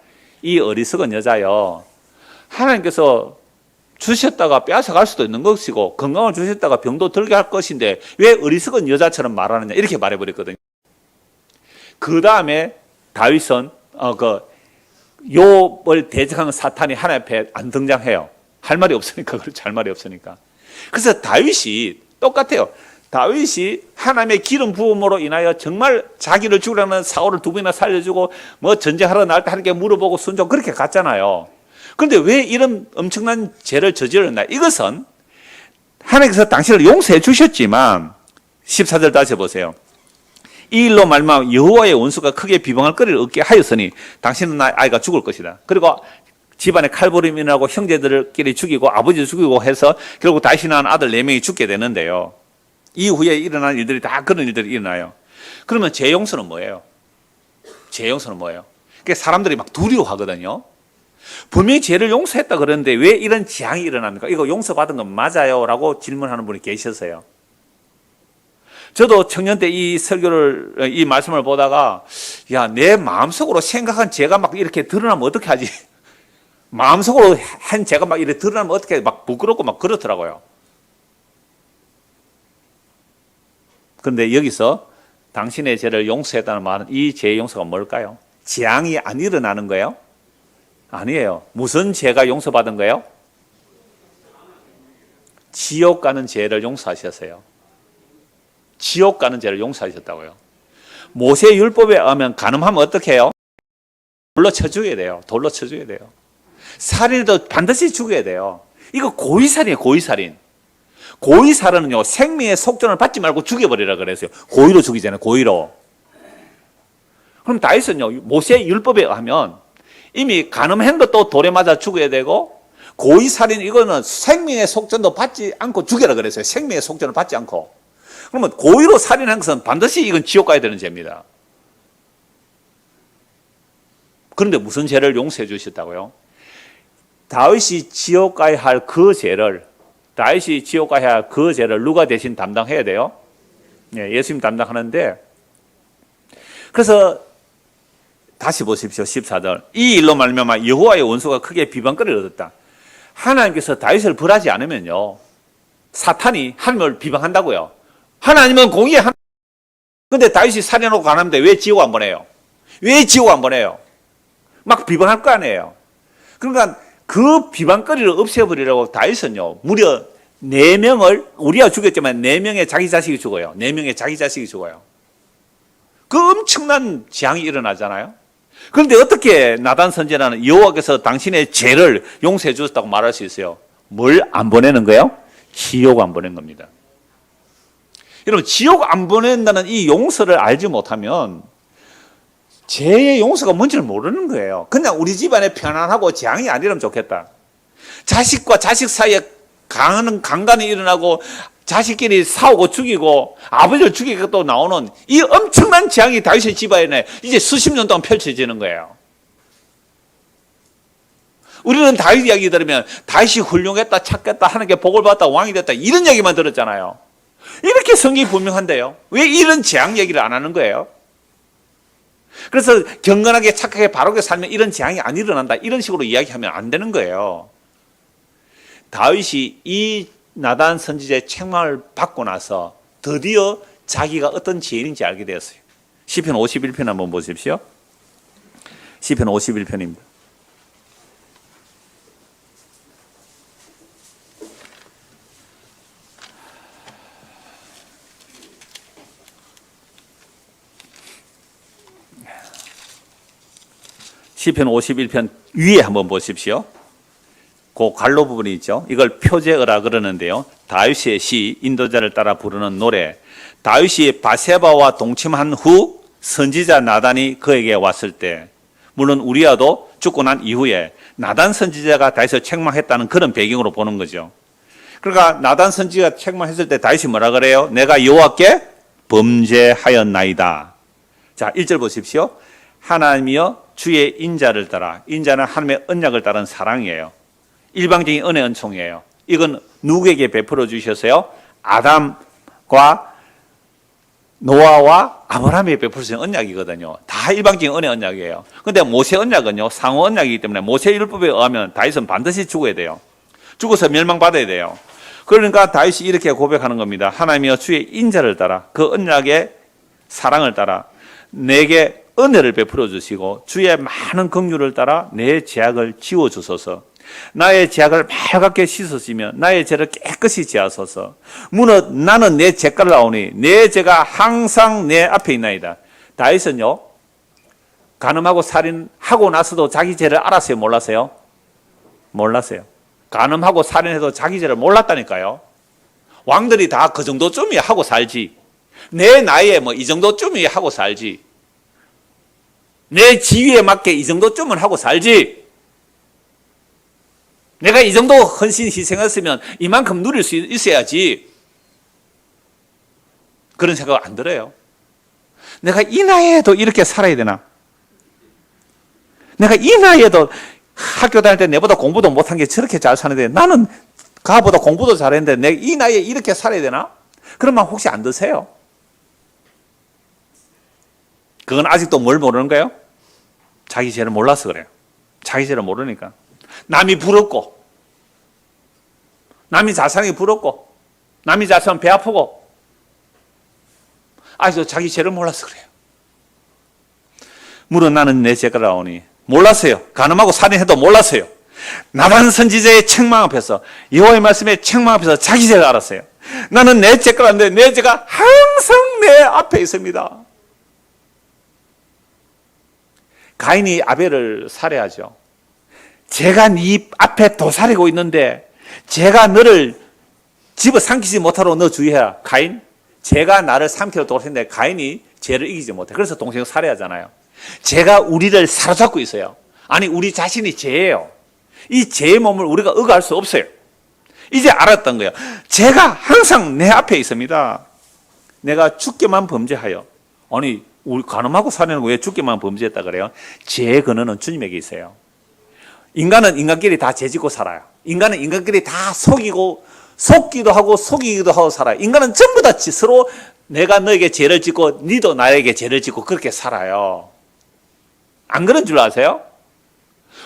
이 어리석은 여자요. 하나님께서 주셨다가 빼앗아갈 수도 있는 것이고 건강을 주셨다가 병도 들게 할 것인데 왜 어리석은 여자처럼 말하느냐 이렇게 말해버렸거든요. 그 다음에 다윗은 욥을 대적하는 사탄이 하나님 앞에 안 등장해요. 할 말이 없으니까, 그렇죠. 할 말이 없으니까. 그래서 다윗이 똑같아요. 다윗이 하나님의 기름 부음으로 인하여 정말 자기를 죽이려는 사울을 두 번이나 살려주고 뭐 전쟁하러 나갈 때 하나님께 물어보고 순종 그렇게 갔잖아요. 그런데 왜 이런 엄청난 죄를 저질렀나? 이것은 하나님께서 당신을 용서해 주셨지만 14절 다시 보세요. 이 일로 말미암아 여호와의 원수가 크게 비방할 거리를 얻게 하였으니 당신은 나의 아이가 죽을 것이다. 그리고 집안에 칼부림이 나고 형제들끼리 죽이고 아버지를 죽이고 해서 결국 다윗이 낳은 아들 4명이 죽게 되는데요. 이후에 일어난 일들이 다 그런 일들이 일어나요. 그러면 죄 용서는 뭐예요? 죄 용서는 뭐예요? 그러니까 사람들이 막 두려워하거든요. 분명히 죄를 용서했다 그러는데 왜 이런 재앙이 일어납니까? 이거 용서받은 건 맞아요? 라고 질문하는 분이 계셨어요. 저도 청년 때 이 설교를, 이 말씀을 보다가, 야, 내 마음속으로 생각한 죄가 막 이렇게 드러나면 어떻게 하지? 마음속으로 한 죄가 막 이렇게 드러나면 어떻게 막 부끄럽고 막 그렇더라고요. 그런데 여기서 당신의 죄를 용서했다는 말은 이 죄의 용서가 뭘까요? 재앙이 안 일어나는 거예요? 아니에요. 무슨 죄가 용서받은 거예요? 지옥 가는 죄를 용서하셨어요. 지옥 가는 죄를 용서하셨다고요. 모세 율법에 의하면 간음하면 어떻게 해요? 돌로 쳐 죽여야 돼요. 돌로 쳐 죽여야 돼요. 살인도 반드시 죽여야 돼요. 이거 고의살인이에요. 고의살인. 고의살인은요, 생명의 속전을 받지 말고 죽여버리라 그랬어요. 고의로 죽이잖아요. 고의로. 그럼 다윗은요, 모세 율법에 의하면 이미 간음한 것도 돌에 맞아 죽어야 되고, 고의살인 이거는 생명의 속전도 받지 않고 죽여라 그랬어요. 생명의 속전을 받지 않고. 그러면 고의로 살인한 것은 반드시 이건 지옥 가야 되는 죄입니다. 그런데 무슨 죄를 용서해 주셨다고요? 다윗이 지옥 가야 할 그 죄를, 다윗이 지옥 가야 할 그 죄를 누가 대신 담당해야 돼요? 네, 예수님 담당하는데, 그래서 다시 보십시오. 14절. 이 일로 말미암아 여호와의 원수가 크게 비방거리를 얻었다. 하나님께서 다윗을 벌하지 않으면요, 사탄이 하나님을 비방한다고요. 하나님은 공의의 하나님. 근데 다윗이 살인하고 가는데 왜 지옥 안 보내요? 왜 지옥 안 보내요? 막 비방할 거 아니에요. 그러니까 그 비방거리를 없애버리려고 다윗은요, 무려 4명을, 우리가 죽였지만 4명의 자기 자식이 죽어요. 4명의 자기 자식이 죽어요. 그 엄청난 재앙이 일어나잖아요. 그런데 어떻게 나단 선지자는 여호와께서 당신의 죄를 용서해 주셨다고 말할 수 있어요? 뭘 안 보내는 거예요? 지옥 안 보낸 겁니다. 여러분, 지옥 안 보낸다는 이 용서를 알지 못하면 죄의 용서가 뭔지를 모르는 거예요. 그냥 우리 집안에 편안하고 재앙이 안 일어나면 좋겠다. 자식과 자식 사이에 강간이 일어나고 자식끼리 싸우고 죽이고 아버지를 죽이고 또 나오는 이 엄청난 재앙이 다윗의 집안에 이제 수십 년 동안 펼쳐지는 거예요. 우리는 다윗 이야기 들으면 다윗이 훌륭했다, 착했다, 하나님께 복을 받았다, 왕이 됐다 이런 얘기만 들었잖아요. 이렇게 성경이 분명한데요. 왜 이런 재앙 얘기를 안 하는 거예요? 그래서 경건하게 착하게 바르게 살면 이런 재앙이 안 일어난다 이런 식으로 이야기하면 안 되는 거예요. 다윗이 이 나단 선지자의 책망을 받고 나서 드디어 자기가 어떤 죄인인지 알게 되었어요. 시편 51편 한번 보십시오. 시편 51편입니다. 시편 51편 위에 한번 보십시오. 그 갈로 부분이 있죠. 이걸 표제어라 그러는데요. 다윗의 시, 인도자를 따라 부르는 노래. 다윗이 바세바와 동침한 후 선지자 나단이 그에게 왔을 때, 물론 우리야도 죽고 난 이후에 나단 선지자가 다윗을 책망했다는 그런 배경으로 보는 거죠. 그러니까 나단 선지자가 책망했을 때 다윗이 뭐라 그래요? 내가 여호와께 범죄하였나이다. 자, 1절 보십시오. 하나님이여 주의 인자를 따라. 인자는 하나님의 언약을 따른 사랑이에요. 일방적인 은혜 은총이에요. 이건 누구에게 베풀어 주셨어요? 아담과 노아와 아브라함에게 베풀어 주신 언약이거든요. 다 일방적인 은혜 언약이에요. 그런데 모세 언약은요, 상호 언약이기 때문에 모세 율법에 의하면 다윗은 반드시 죽어야 돼요. 죽어서 멸망받아야 돼요. 그러니까 다윗이 이렇게 고백하는 겁니다. 하나님이여 주의 인자를 따라, 그 언약의 사랑을 따라 내게 은혜를 베풀어 주시고 주의 많은 긍휼을 따라 내 죄악을 지워 주소서. 나의 죄악을 맑게 씻으시며 나의 죄를 깨끗이 지하소서. 무릇 나는 내 죄가를 나오니 내 죄가 항상 내 앞에 있나이다. 다윗은요, 간음하고 살인하고 나서도 자기 죄를 알았어요, 몰랐어요? 몰랐어요. 간음하고 살인해도 자기 죄를 몰랐다니까요. 왕들이 다 그 정도쯤이야 하고 살지. 내 나이에 뭐 이 정도쯤이야 하고 살지. 내 지위에 맞게 이 정도쯤은 하고 살지. 내가 이 정도 헌신 희생했으면 이만큼 누릴 수 있어야지. 그런 생각 안 들어요. 내가 이 나이에도 이렇게 살아야 되나? 내가 이 나이에도 학교 다닐 때 내보다 공부도 못한 게 저렇게 잘 사는데 나는 가보다 공부도 잘했는데 내가 이 나이에 이렇게 살아야 되나? 그런 말 혹시 안 드세요? 그건 아직도 뭘 모르는 거예요? 자기 죄를 몰라서 그래요. 자기 죄를 모르니까. 남이 부럽고, 남이 잘 사는 게 부럽고, 남이 잘 사면 배 아프고, 아직도 자기 죄를 몰라서 그래요. 물론 나는 내 죄가 나오니 몰랐어요. 간음하고 살인해도 몰랐어요. 나단 선지자의 책망 앞에서, 여호와의 말씀의 책망 앞에서 자기 죄를 알았어요. 나는 내 죄가 나는데 내 죄가 항상 내 앞에 있습니다. 가인이 아벨을 살해하죠. 제가 네 앞에 도사리고 있는데 제가 너를 집어삼키지 못하도록 너 주의해라. 가인, 제가 나를 삼키도록 도왔는데 가인이 죄를 이기지 못해. 그래서 동생을 살해하잖아요. 죄가 우리를 사로잡고 있어요. 아니, 우리 자신이 죄예요. 이 죄의 몸을 우리가 억압할 수 없어요. 이제 알았던 거예요. 죄가 항상 내 앞에 있습니다. 내가 죽게만 범죄하여. 아니, 우리 간음하고 살인하고 왜 죽게만 범죄했다 그래요? 죄의 근원은 주님에게 있어요. 인간은 인간끼리 다 죄짓고 살아요. 인간은 인간끼리 다 속기도 하고 속이기도 하고 살아요. 인간은 전부 다 서로 내가 너에게 죄를 짓고 니도 나에게 죄를 짓고 그렇게 살아요. 안 그런 줄 아세요?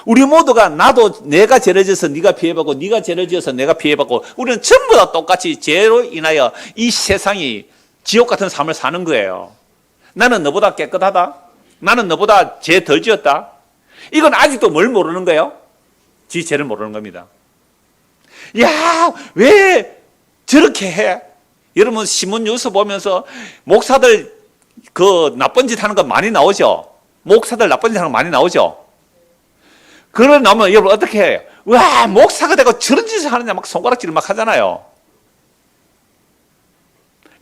우리 모두가 나도 내가 죄를 지어서 네가 피해받고 네가 죄를 지어서 내가 피해받고 우리는 전부 다 똑같이 죄로 인하여 이 세상이 지옥 같은 삶을 사는 거예요. 나는 너보다 깨끗하다. 나는 너보다 죄 덜 지었다. 이건 아직도 뭘 모르는 거예요? 지 죄를 모르는 겁니다. 야, 왜 저렇게 해? 여러분 신문 뉴스 보면서 목사들 그 나쁜 짓 하는 거 많이 나오죠? 목사들 나쁜 짓 하는 거 많이 나오죠? 그걸 나오면 여러분 어떻게 해요? 와, 목사가 되고 저런 짓을 하느냐 막 손가락질을 막 하잖아요.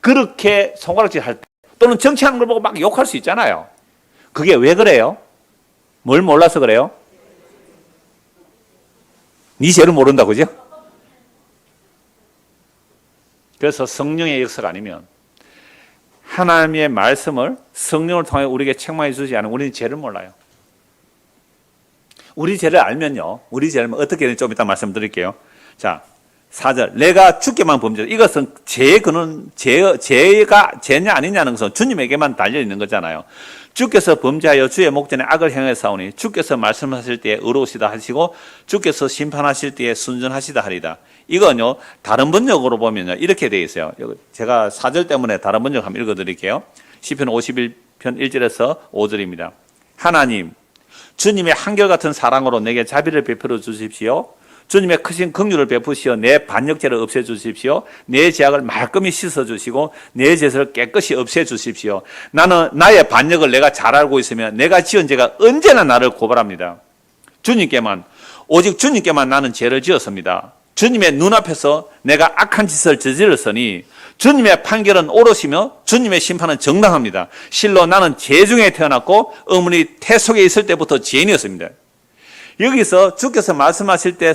그렇게 손가락질 할 때 또는 정치하는 걸 보고 막 욕할 수 있잖아요. 그게 왜 그래요? 뭘 몰라서 그래요? 네 죄를 모른다고, 그죠? 그래서 성령의 역사가 아니면 하나님의 말씀을 성령을 통해 우리에게 책망해 주지 않으면 우리는 죄를 몰라요. 우리 죄를 알면요. 우리 죄를 알면 어떻게 되는지 좀 이따 말씀드릴게요. 자, 4절. 내가 죽게만 범죄했다. 이것은 죄가 죄냐 아니냐는 것은 주님에게만 달려있는 거잖아요. 주께서 범죄하여 주의 목전에 악을 행하사오니 주께서 말씀하실 때에 의로우시다 하시고 주께서 심판하실 때에 순전하시다 하리다. 이건요, 다른 번역으로 보면요, 이렇게 되어 있어요. 제가 4절 때문에 다른 번역 한번 읽어드릴게요. 시편 51편 1절에서 5절입니다. 하나님, 주님의 한결같은 사랑으로 내게 자비를 베풀어 주십시오. 주님의 크신 긍휼을 베푸시어 내 반역죄를 없애주십시오. 내 죄악을 말끔히 씻어주시고 내 죄를 깨끗이 없애주십시오. 나는 나의 반역을 내가 잘 알고 있으며 내가 지은 죄가 언제나 나를 고발합니다. 오직 주님께만 나는 죄를 지었습니다. 주님의 눈앞에서 내가 악한 짓을 저질렀으니 주님의 판결은 옳으시며 주님의 심판은 정당합니다. 실로 나는 죄 중에 태어났고 어머니 태 속에 있을 때부터 죄인이었습니다. 여기서 주께서 말씀하실 때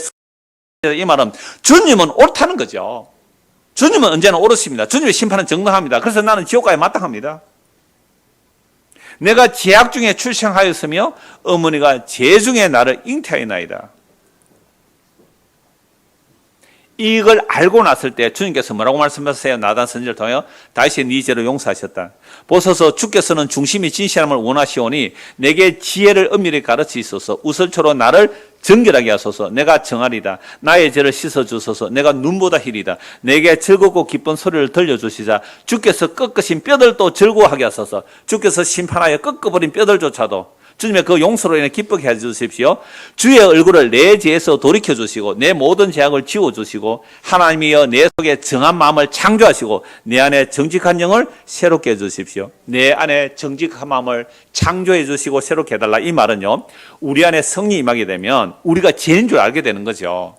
이 말은 주님은 옳다는 거죠. 주님은 언제나 옳으십니다. 주님의 심판은 정당합니다. 그래서 나는 지옥가에 마땅합니다. 내가 죄악 중에 출생하였으며 어머니가 죄 중에 나를 잉태하였나이다. 이걸 알고 났을 때 주님께서 뭐라고 말씀하세요? 나단 선지자를 통하여 다시 네 죄를 용서하셨다. 보소서 주께서는 중심이 진실함을 원하시오니 내게 지혜를 엄밀히 가르치소서. 우설초로 나를 정결하게 하소서. 내가 정하리다. 나의 죄를 씻어주소서. 내가 눈보다 희리다. 내게 즐겁고 기쁜 소리를 들려주시자. 주께서 꺾으신 뼈들도 즐거워하게 하소서. 주께서 심판하여 꺾어버린 뼈들조차도 주님의 그 용서로 인해 기쁘게 해주십시오. 주의 얼굴을 내 죄에서 돌이켜주시고 내 모든 죄악을 지워주시고 하나님이여 내 속에 정한 마음을 창조하시고 내 안에 정직한 영을 새롭게 해주십시오. 내 안에 정직한 마음을 창조해 주시고 새롭게 해달라. 이 말은요, 우리 안에 성령이 임하게 되면 우리가 죄인 줄 알게 되는 거죠.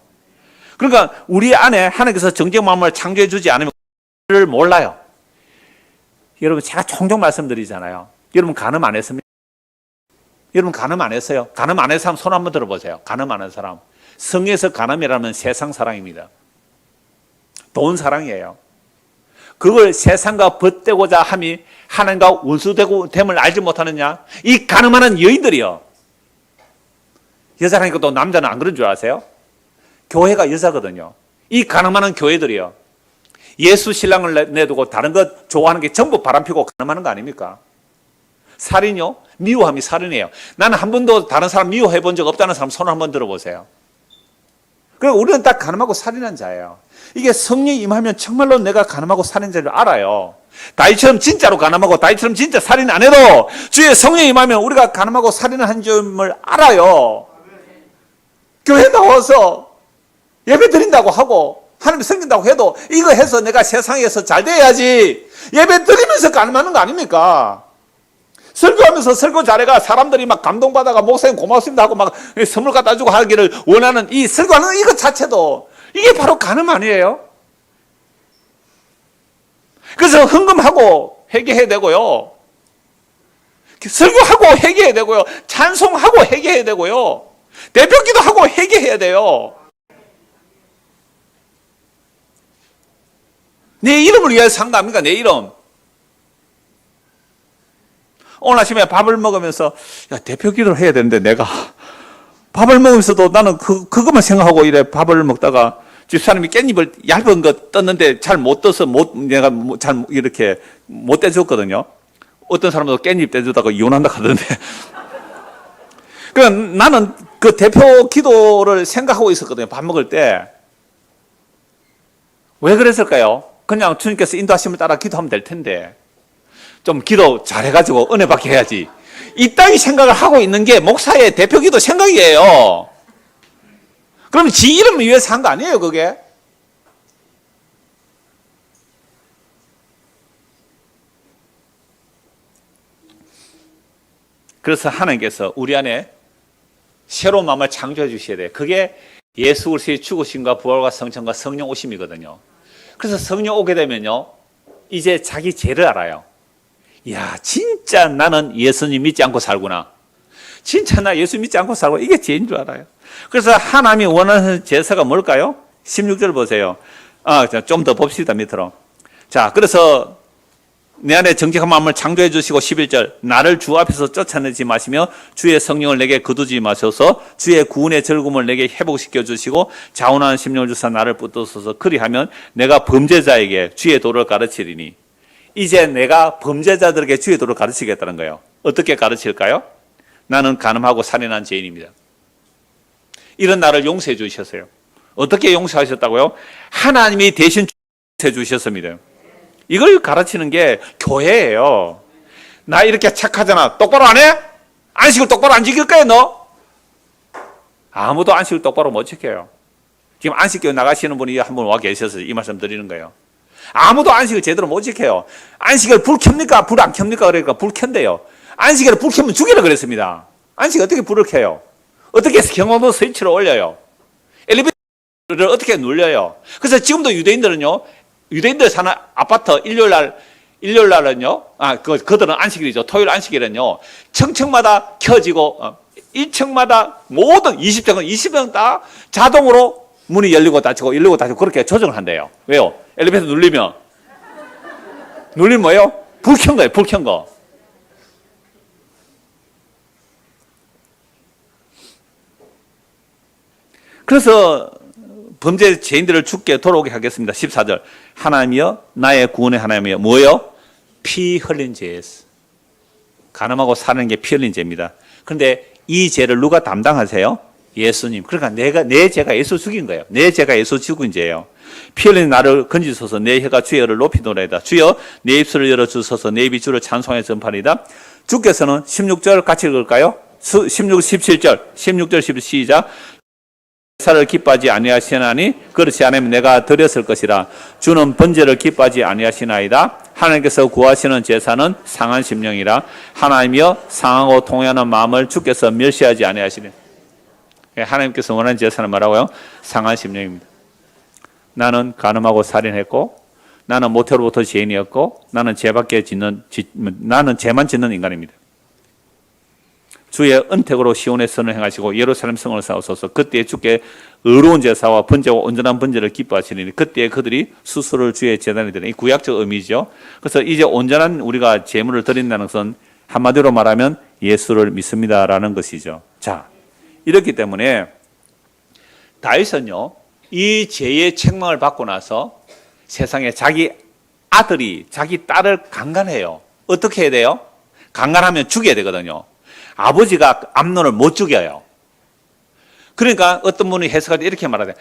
그러니까 우리 안에 하나님께서 정직한 마음을 창조해 주지 않으면 그를 몰라요. 여러분, 제가 종종 말씀드리잖아요. 여러분 간음 안 했습니까? 여러분 간음 안 했어요? 간음 안 한 사람 손 한번 들어보세요. 간음 안 한 사람. 성에서 간음이라면 세상 사랑입니다. 돈 사랑이에요. 그걸 세상과 벗대고자 함이 하나님과 원수됨을 알지 못하느냐? 이 간음하는 여인들이요. 여자라니까 또 남자는 안 그런 줄 아세요? 교회가 여자거든요. 이 간음하는 교회들이요. 예수 신랑을 내두고 다른 것 좋아하는 게 전부 바람피고 간음하는 거 아닙니까? 살인요? 미워함이 살인이에요. 나는 한 번도 다른 사람 미워해 본 적 없다는 사람 손을 한번 들어보세요. 그럼 우리는 딱 간음하고 살인한 자예요. 이게 성령이 임하면 정말로 내가 간음하고 살인한 자를 알아요. 다윗처럼 진짜로 간음하고 다윗처럼 진짜 살인 안 해도 주의 성령이 임하면 우리가 간음하고 살인을 한 점을 알아요. 교회 나와서 예배 드린다고 하고 하나님 섬긴다고 해도 이거 해서 내가 세상에서 잘 돼야지 예배 드리면서 간음하는 거 아닙니까? 설교하면서 설교 잘해가 사람들이 막 감동받아가 목사님 고맙습니다 하고 막 선물 갖다 주고 하기를 원하는 이 설교하는 이것 자체도 이게 바로 간음 아니에요? 그래서 헌금하고 회개해야 되고요. 설교하고 회개해야 되고요. 찬송하고 회개해야 되고요. 대표기도 하고 회개해야 돼요. 내 이름을 위해서 산 거 아닙니까? 내 이름. 오늘 아침에 밥을 먹으면서 야, 대표 기도를 해야 되는데 내가 밥을 먹으면서도 나는 그것만 생각하고 이래 밥을 먹다가 집사람이 깻잎을 얇은 거 떴는데 잘 못 떠서 내가 잘 이렇게 못 떼줬거든요. 어떤 사람도 깻잎 떼주다가 이혼한다 하던데. 그러니까 나는 그 대표 기도를 생각하고 있었거든요. 밥 먹을 때. 왜 그랬을까요? 그냥 주님께서 인도하심을 따라 기도하면 될 텐데. 좀 기도 잘해가지고 은혜 받게 해야지. 이따위 생각을 하고 있는 게 목사의 대표 기도 생각이에요. 그럼 지 이름을 위해서 한 거 아니에요, 그게? 그래서 하나님께서 우리 안에 새로운 마음을 창조해 주셔야 돼요. 그게 예수 그리스도의 죽으심과 부활과 성천과 성령 오심이거든요. 그래서 성령 오게 되면요, 이제 자기 죄를 알아요. 야, 진짜 나는 예수님 믿지 않고 살구나. 진짜 나 예수 믿지 않고 살고 이게 죄인 줄 알아요. 그래서 하나님이 원하는 제사가 뭘까요? 16절 보세요. 좀 더 봅시다, 밑으로. 자, 그래서 내 안에 정직한 마음을 창조해 주시고 11절 나를 주 앞에서 쫓아내지 마시며 주의 성령을 내게 거두지 마셔서 주의 구원의 즐거움을 내게 회복시켜 주시고 자원하는 심령을 주사 나를 붙드소서. 그리하면 내가 범죄자에게 주의 도를 가르치리니. 이제 내가 범죄자들에게 주의 도를 가르치겠다는 거예요. 어떻게 가르칠까요? 나는 간음하고 살인한 죄인입니다. 이런 나를 용서해 주셨어요. 어떻게 용서하셨다고요? 하나님이 대신 용서해 주셨습니다. 이걸 가르치는 게 교회예요. 나 이렇게 착하잖아. 똑바로 안 해? 안식을 똑바로 안 지킬 거야, 너? 아무도 안식을 똑바로 못 지켜요. 지금 안식교회 나가시는 분이 한 분 와 계셔서 이 말씀 드리는 거예요. 아무도 안식을 제대로 못 지켜요. 안식을 불 켭니까? 불 안 켭니까? 그러니까 불 켠대요. 안식일에 불 켜면 죽이라 그랬습니다. 안식 어떻게 불을 켜요? 어떻게 해서 경호도 스위치를 올려요? 엘리베이터를 어떻게 눌려요? 그래서 지금도 유대인들은요, 유대인들 사는 아파트 일요일 날은요, 그들은 안식일이죠. 토요일 안식일은요, 층층마다 켜지고, 1층마다 모든 20층은 다 자동으로 문이 열리고 닫히고 그렇게 조정을 한대요. 왜요? 엘리베이터 눌리면 뭐예요? 불 켠 거예요, 불 켠 거. 그래서 범죄 죄인들을 죽게 돌아오게 하겠습니다. 14절. 하나님이여 나의 구원의 하나님이여 뭐예요? 피 흘린 죄에서. 간음하고 사는 게 피 흘린 죄입니다. 그런데 이 죄를 누가 담당하세요? 예수님. 그러니까 내 죄가 예수 죽인 거예요. 내 죄가 예수 죽은 죄예요. 피 흘린 나를 건지소서. 내 혀가 주의 의를 높이노래다. 주여 내 입술을 열어주소서. 내 입이 주를 찬송해 전파리다. 주께서는 16절 같이 읽을까요? 16, 17절 16절 17 시작. 제사를 기뻐하지 아니하시나니 그렇지 않으면 내가 드렸을 것이라. 주는 번제를 기뻐하지 아니하시나이다. 하나님께서 구하시는 제사는 상한 심령이라. 하나님이여 상하고 통회하는 마음을 주께서 멸시하지 아니하시니. 하나님께서 원하는 제사는 뭐라고요? 상한 심령입니다. 나는 간음하고 살인했고, 나는 모태로부터 죄인이었고, 나는 죄만 짓는 인간입니다. 주의 은택으로 시온의 선을 행하시고 예루살렘 성을 쌓으소서. 그때에 주께 의로운 제사와 번제와 온전한 번제를 기뻐하시리니 그때에 그들이 수수를 주의 제단에 드리니. 이 구약적 의미죠. 그래서 이제 온전한 우리가 제물을 드린다는 것은 한마디로 말하면 예수를 믿습니다라는 것이죠. 자, 이렇기 때문에 다윗은요, 이 죄의 책망을 받고 나서 세상에 자기 아들이 자기 딸을 강간해요. 어떻게 해야 돼요? 강간하면 죽여야 되거든요. 아버지가 암논을 못 죽여요. 그러니까 어떤 분이 해석할 때 이렇게 말하대요.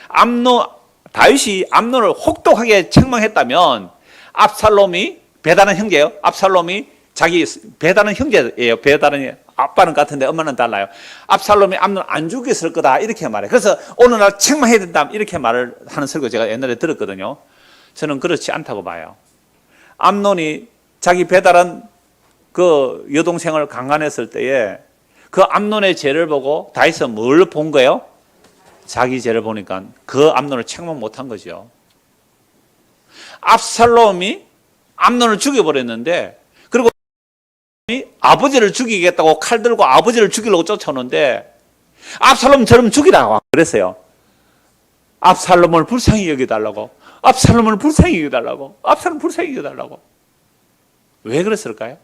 다윗이 암논을 혹독하게 책망했다면 압살롬이, 배다른 형제예요. 압살롬이 자기 배다른 형제예요. 배다른 아빠는 같은데 엄마는 달라요. 압살롬이 암논 안 죽였을 거다 이렇게 말해요. 그래서 어느 날 책망해야 된다 이렇게 말을 하는 설교 제가 옛날에 들었거든요. 저는 그렇지 않다고 봐요. 암논이 자기 배다른 그 여동생을 강간했을 때에 그 암논의 죄를 보고 다윗은 뭘 본 거예요? 자기 죄를 보니까 그 암논을 책망 못한 거죠. 압살롬이 암논을 죽여버렸는데, 그리고 아버지를 죽이겠다고 칼 들고 아버지를 죽이려고 쫓아오는데 압살롬처럼 죽이라고 그랬어요. 압살롬을 불쌍히 여겨달라고, 압살롬을 불쌍히 여겨달라고, 압살롬 불쌍히 여겨달라고. 왜 그랬을까요?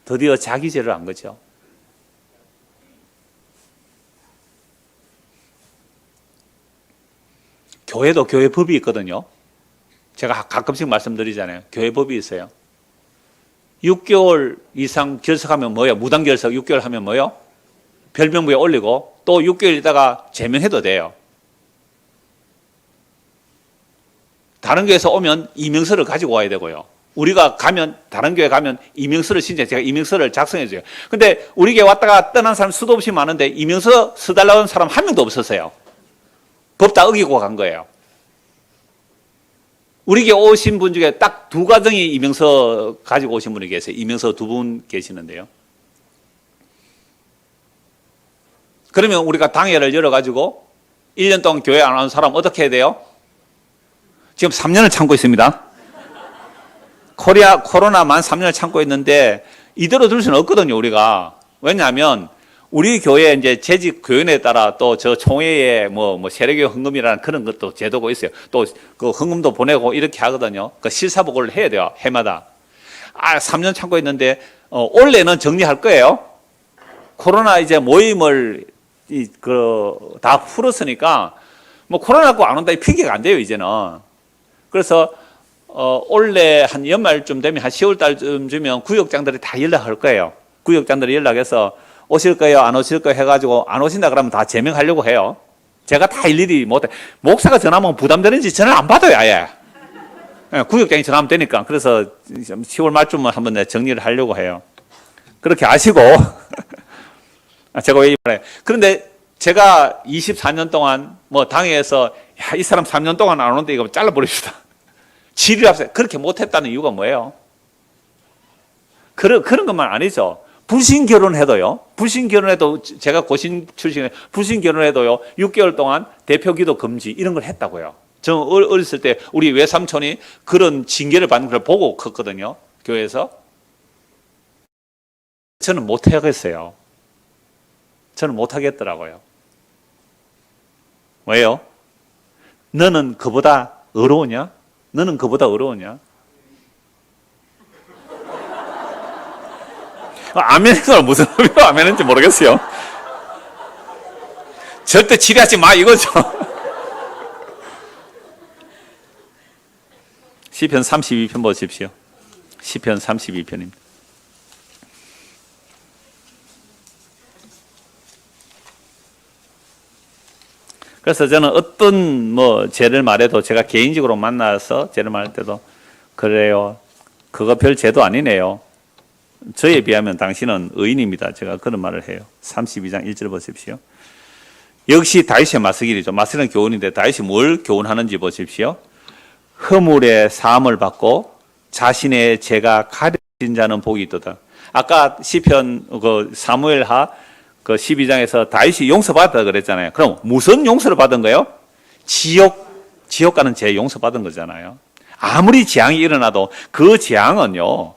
드디어 자기 죄를 안 거죠. 교회도 교회 법이 있거든요. 제가 가끔씩 말씀드리잖아요. 교회 법이 있어요. 6개월 이상 결석하면 뭐예요? 무단 결석 6개월 하면 뭐예요? 별명부에 올리고 또 6개월 있다가 제명해도 돼요. 다른 교회에서 오면 이명서를 가지고 와야 되고요. 우리가 가면, 다른 교회 가면 이명서를 제가 이명서를 작성해 줘요. 근데 우리 교회 왔다가 떠난 사람 수도 없이 많은데 이명서 써달라는 사람 한 명도 없었어요. 법 다 어기고 간 거예요. 우리 교회 오신 분 중에 딱 2가정이 이명서 가지고 오신 분이 계세요. 이명서 2분 계시는데요. 그러면 우리가 당회를 열어가지고 1년 동안 교회 안 오는 사람 어떻게 해야 돼요? 지금 3년을 참고 있습니다. 코로나만 3년을 참고 있는데 이대로 둘 수는 없거든요, 우리가. 왜냐하면 우리 교회 이제 재직 교인에 따라 또 저 총회에 뭐 세례교 헌금이라는 그런 것도 제도가 있어요. 또 그 헌금도 보내고 이렇게 하거든요. 그 실사보고를 해야 돼요, 해마다. 3년 참고 있는데 올해는 정리할 거예요. 코로나 이제 모임을 다 풀었으니까 뭐 코로나 갖고 안 온다 이 핑계가 안 돼요, 이제는. 그래서 올해 한 연말쯤 되면 한 10월 달쯤 주면 구역장들이 다 연락할 거예요. 구역장들이 연락해서 오실 거예요, 안 오실 거예요 해가지고 안 오신다 그러면 다 제명하려고 해요. 제가 다 일일이 못해. 목사가 전화하면 부담되는지 전화를 안 받아요, 아예. 구역장이 전화하면 되니까. 그래서 10월 말쯤은 한번 내가 정리를 하려고 해요. 그렇게 아시고. 제가 왜 말해요. 그런데 제가 24년 동안 뭐 당회에서 야, 이 사람 3년 동안 안 오는데 이거 잘라버립시다. 질의를 합시다. 그렇게 못했다는 이유가 뭐예요? 그런 것만 아니죠. 불신 결혼해도요. 불신 결혼해도 제가 고신 출신에 불신 결혼해도요. 6개월 동안 대표 기도 금지 이런 걸 했다고요. 저 어렸을 때 우리 외삼촌이 그런 징계를 받는 걸 보고 컸거든요. 교회에서. 저는 못 하겠어요. 저는 못 하겠더라고요. 왜요? 너는 그보다 어려우냐? 너는 그보다 어려우냐? 아멘은 무슨 의미로 아멘인지 모르겠어요. 절대 지뢰하지 마 이거죠. 시편 32편 보십시오. 시편 32편입니다. 그래서 저는 어떤 죄를 말해도 제가 개인적으로 만나서 죄를 말할 때도 그래요. 그거 별 죄도 아니네요. 저에 비하면 당신은 의인입니다. 제가 그런 말을 해요. 32장 1절 보십시오. 역시 다윗의 마스길이죠. 마스길은 교훈인데 다윗이 뭘 교훈하는지 보십시오. 허물의 사함을 받고 자신의 죄가 가려진 자는 복이 있도다. 아까 시편 사무엘하 12장에서 다윗이 용서받았다 그랬잖아요. 그럼 무슨 용서를 받은 거예요? 지옥 가는 죄 용서받은 거잖아요. 아무리 재앙이 일어나도 그 재앙은요,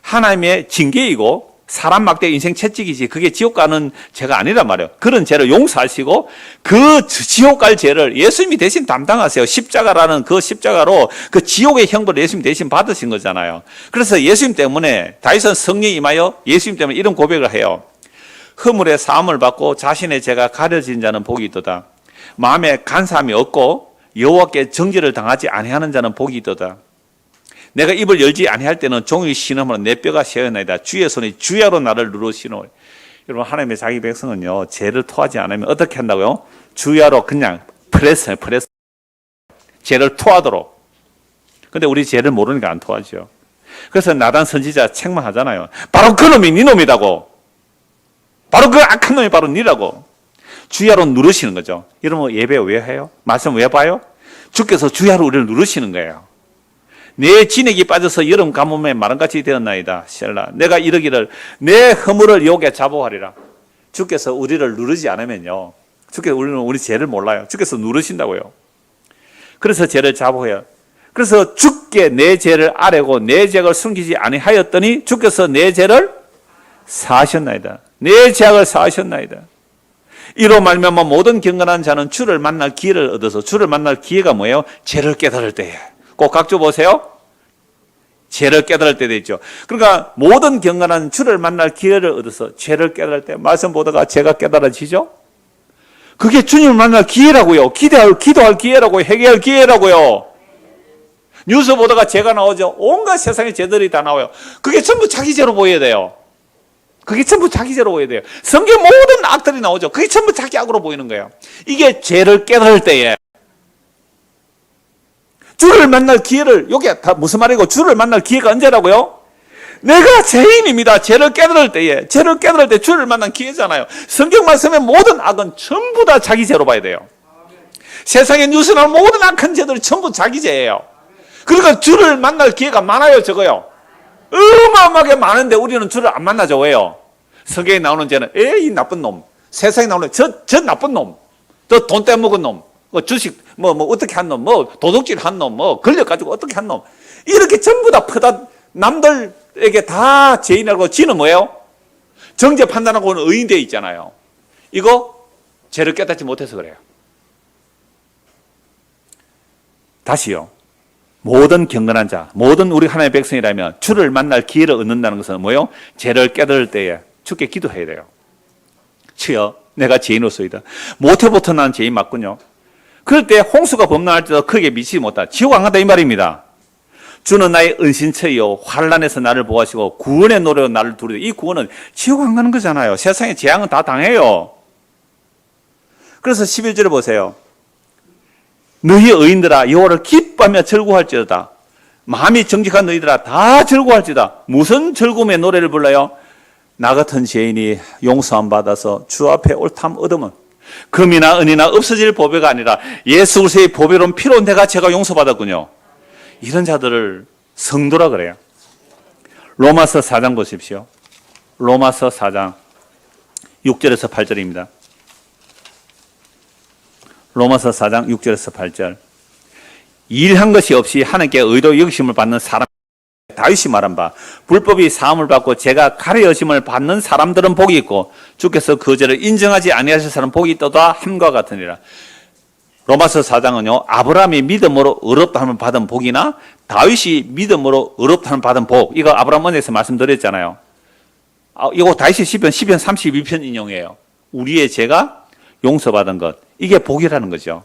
하나님의 징계이고 사람 막대 인생 채찍이지 그게 지옥 가는 죄가 아니란 말이에요. 그런 죄를 용서하시고 그 지옥 갈 죄를 예수님이 대신 담당하세요. 십자가라는 그 십자가로 그 지옥의 형벌을 예수님 대신 받으신 거잖아요. 그래서 예수님 때문에 다윗은 성령이 임하여 예수님 때문에 이런 고백을 해요. 허물의 사함을 받고 자신의 죄가 가려진 자는 복이 있도다. 마음에 간사함이 없고 여호와께 정죄를 당하지 아니하는 자는 복이 있도다. 내가 입을 열지 아니할 때는 종의 신음으로 내 뼈가 새어나이다. 주의 손이 주야로 나를 누르시노. 여러분, 하나님의 자기 백성은요, 죄를 토하지 않으면 어떻게 한다고요? 주야로 그냥 프레스. 죄를 토하도록. 근데 우리 죄를 모르니까 안 토하죠. 그래서 나단 선지자 책망하잖아요. 바로 그 놈이 네 놈이라고. 바로 그 악한 놈이 바로 니라고. 주야로 누르시는 거죠. 여러분, 예배 왜 해요? 말씀 왜 봐요? 주께서 주야로 우리를 누르시는 거예요. 내 진액이 빠져서 여름 가뭄에 마른같이 되었나이다. 셀라. 내가 이르기를 내 허물을 욕에 자복하리라. 주께서 우리를 누르지 않으면요, 주께서 우리 죄를 몰라요. 주께서 누르신다고요. 그래서 죄를 자복해요. 그래서 주께 내 죄를 아뢰고 내 죄악을 숨기지 아니하였더니 주께서 내 죄를 사하셨나이다. 내 죄악을 사하셨나이다. 이로 말미암아 모든 경건한 자는 주를 만날 기회를 얻어서, 주를 만날 기회가 뭐예요? 죄를 깨달을 때에. 꼭 각주 보세요. 죄를 깨달을 때도 있죠. 그러니까 모든 경건한 주를 만날 기회를 얻어서 죄를 깨달을 때, 말씀 보다가 죄가 깨달아지죠? 그게 주님을 만날 기회라고요. 기도할 기회라고요. 회개할 기회라고요. 뉴스 보다가 죄가 나오죠. 온갖 세상의 죄들이 다 나와요. 그게 전부 자기 죄로 보여야 돼요. 그게 전부 자기 죄로 보여야 돼요. 성경 모든 악들이 나오죠. 그게 전부 자기 악으로 보이는 거예요. 이게 죄를 깨달을 때에 주를 만날 기회를, 이게 다 무슨 말이고, 주를 만날 기회가 언제라고요? 내가 죄인입니다. 죄를 깨달을 때에, 죄를 깨달을 때 주를 만난 기회잖아요. 성경 말씀의 모든 악은 전부 다 자기 죄로 봐야 돼요. 세상에 뉴스 나온 모든 악한 죄들이 전부 자기 죄예요. 그러니까 주를 만날 기회가 많아요, 적어요. 어마어마하게 많은데 우리는 주를 안 만나죠. 왜요? 성경에 나오는 죄는, 이 나쁜 놈. 세상에 나오는 저 나쁜 놈. 저 돈 떼먹은 놈. 주식, 어떻게 한 놈, 도둑질 한 놈, 걸려가지고 어떻게 한 놈. 이렇게 전부 다 퍼다 남들에게 다 죄인이라고. 지는 뭐예요? 정죄 판단하고는 의인되어 있잖아요. 이거 죄를 깨닫지 못해서 그래요. 다시요. 모든 경건한 자, 모든 우리 하나님의 백성이라면 주를 만날 기회를 얻는다는 것은 뭐예요? 죄를 깨달을 때에 주께 기도해야 돼요. 주여, 내가 죄인으로서이다. 모태부터 난 죄인 맞군요. 그럴 때 홍수가 범람할 때도 크게 미치지 못하다. 지옥 안 간다 이 말입니다. 주는 나의 은신처이요 환난에서 나를 보호하시고 구원의 노래로 나를 두르되. 이 구원은 지옥 안 가는 거잖아요. 세상의 재앙은 다 당해요. 그래서 11절에 보세요. 너희 의인들아 여호와를 기뻐하며 즐거워할지어다. 마음이 정직한 너희들아 다 즐거워할지다. 무슨 즐거움의 노래를 불러요? 나 같은 죄인이 용서함 받아서 주 앞에 옳담 얻으면 금이나 은이나 없어질 보배가 아니라 예수 그리스도의 보배로운 피로 내가 제가 용서받았군요. 이런 자들을 성도라 그래요. 로마서 4장 보십시오. 로마서 4장 6절에서 8절입니다. 로마서 4장 6절에서 8절. 일한 것이 없이 하나님께 의로 여기심을 받는 사람, 다윗이 말한 바 불법이 사함을 받고 죄가 가려짐을 받는 사람들은 복이 있고 주께서 그 죄를 인정하지 아니하실 사람 복이 있도다 함과 같으니라. 로마서 4장은요 아브라함이 믿음으로 의롭다 함을 받은 복이나 다윗이 믿음으로 의롭다 함을 받은 복, 이거 아브라함 언에서 말씀드렸잖아요. 이거 다윗이 시편 32편 인용이에요. 우리의 죄가 용서받은 것, 이게 복이라는 거죠.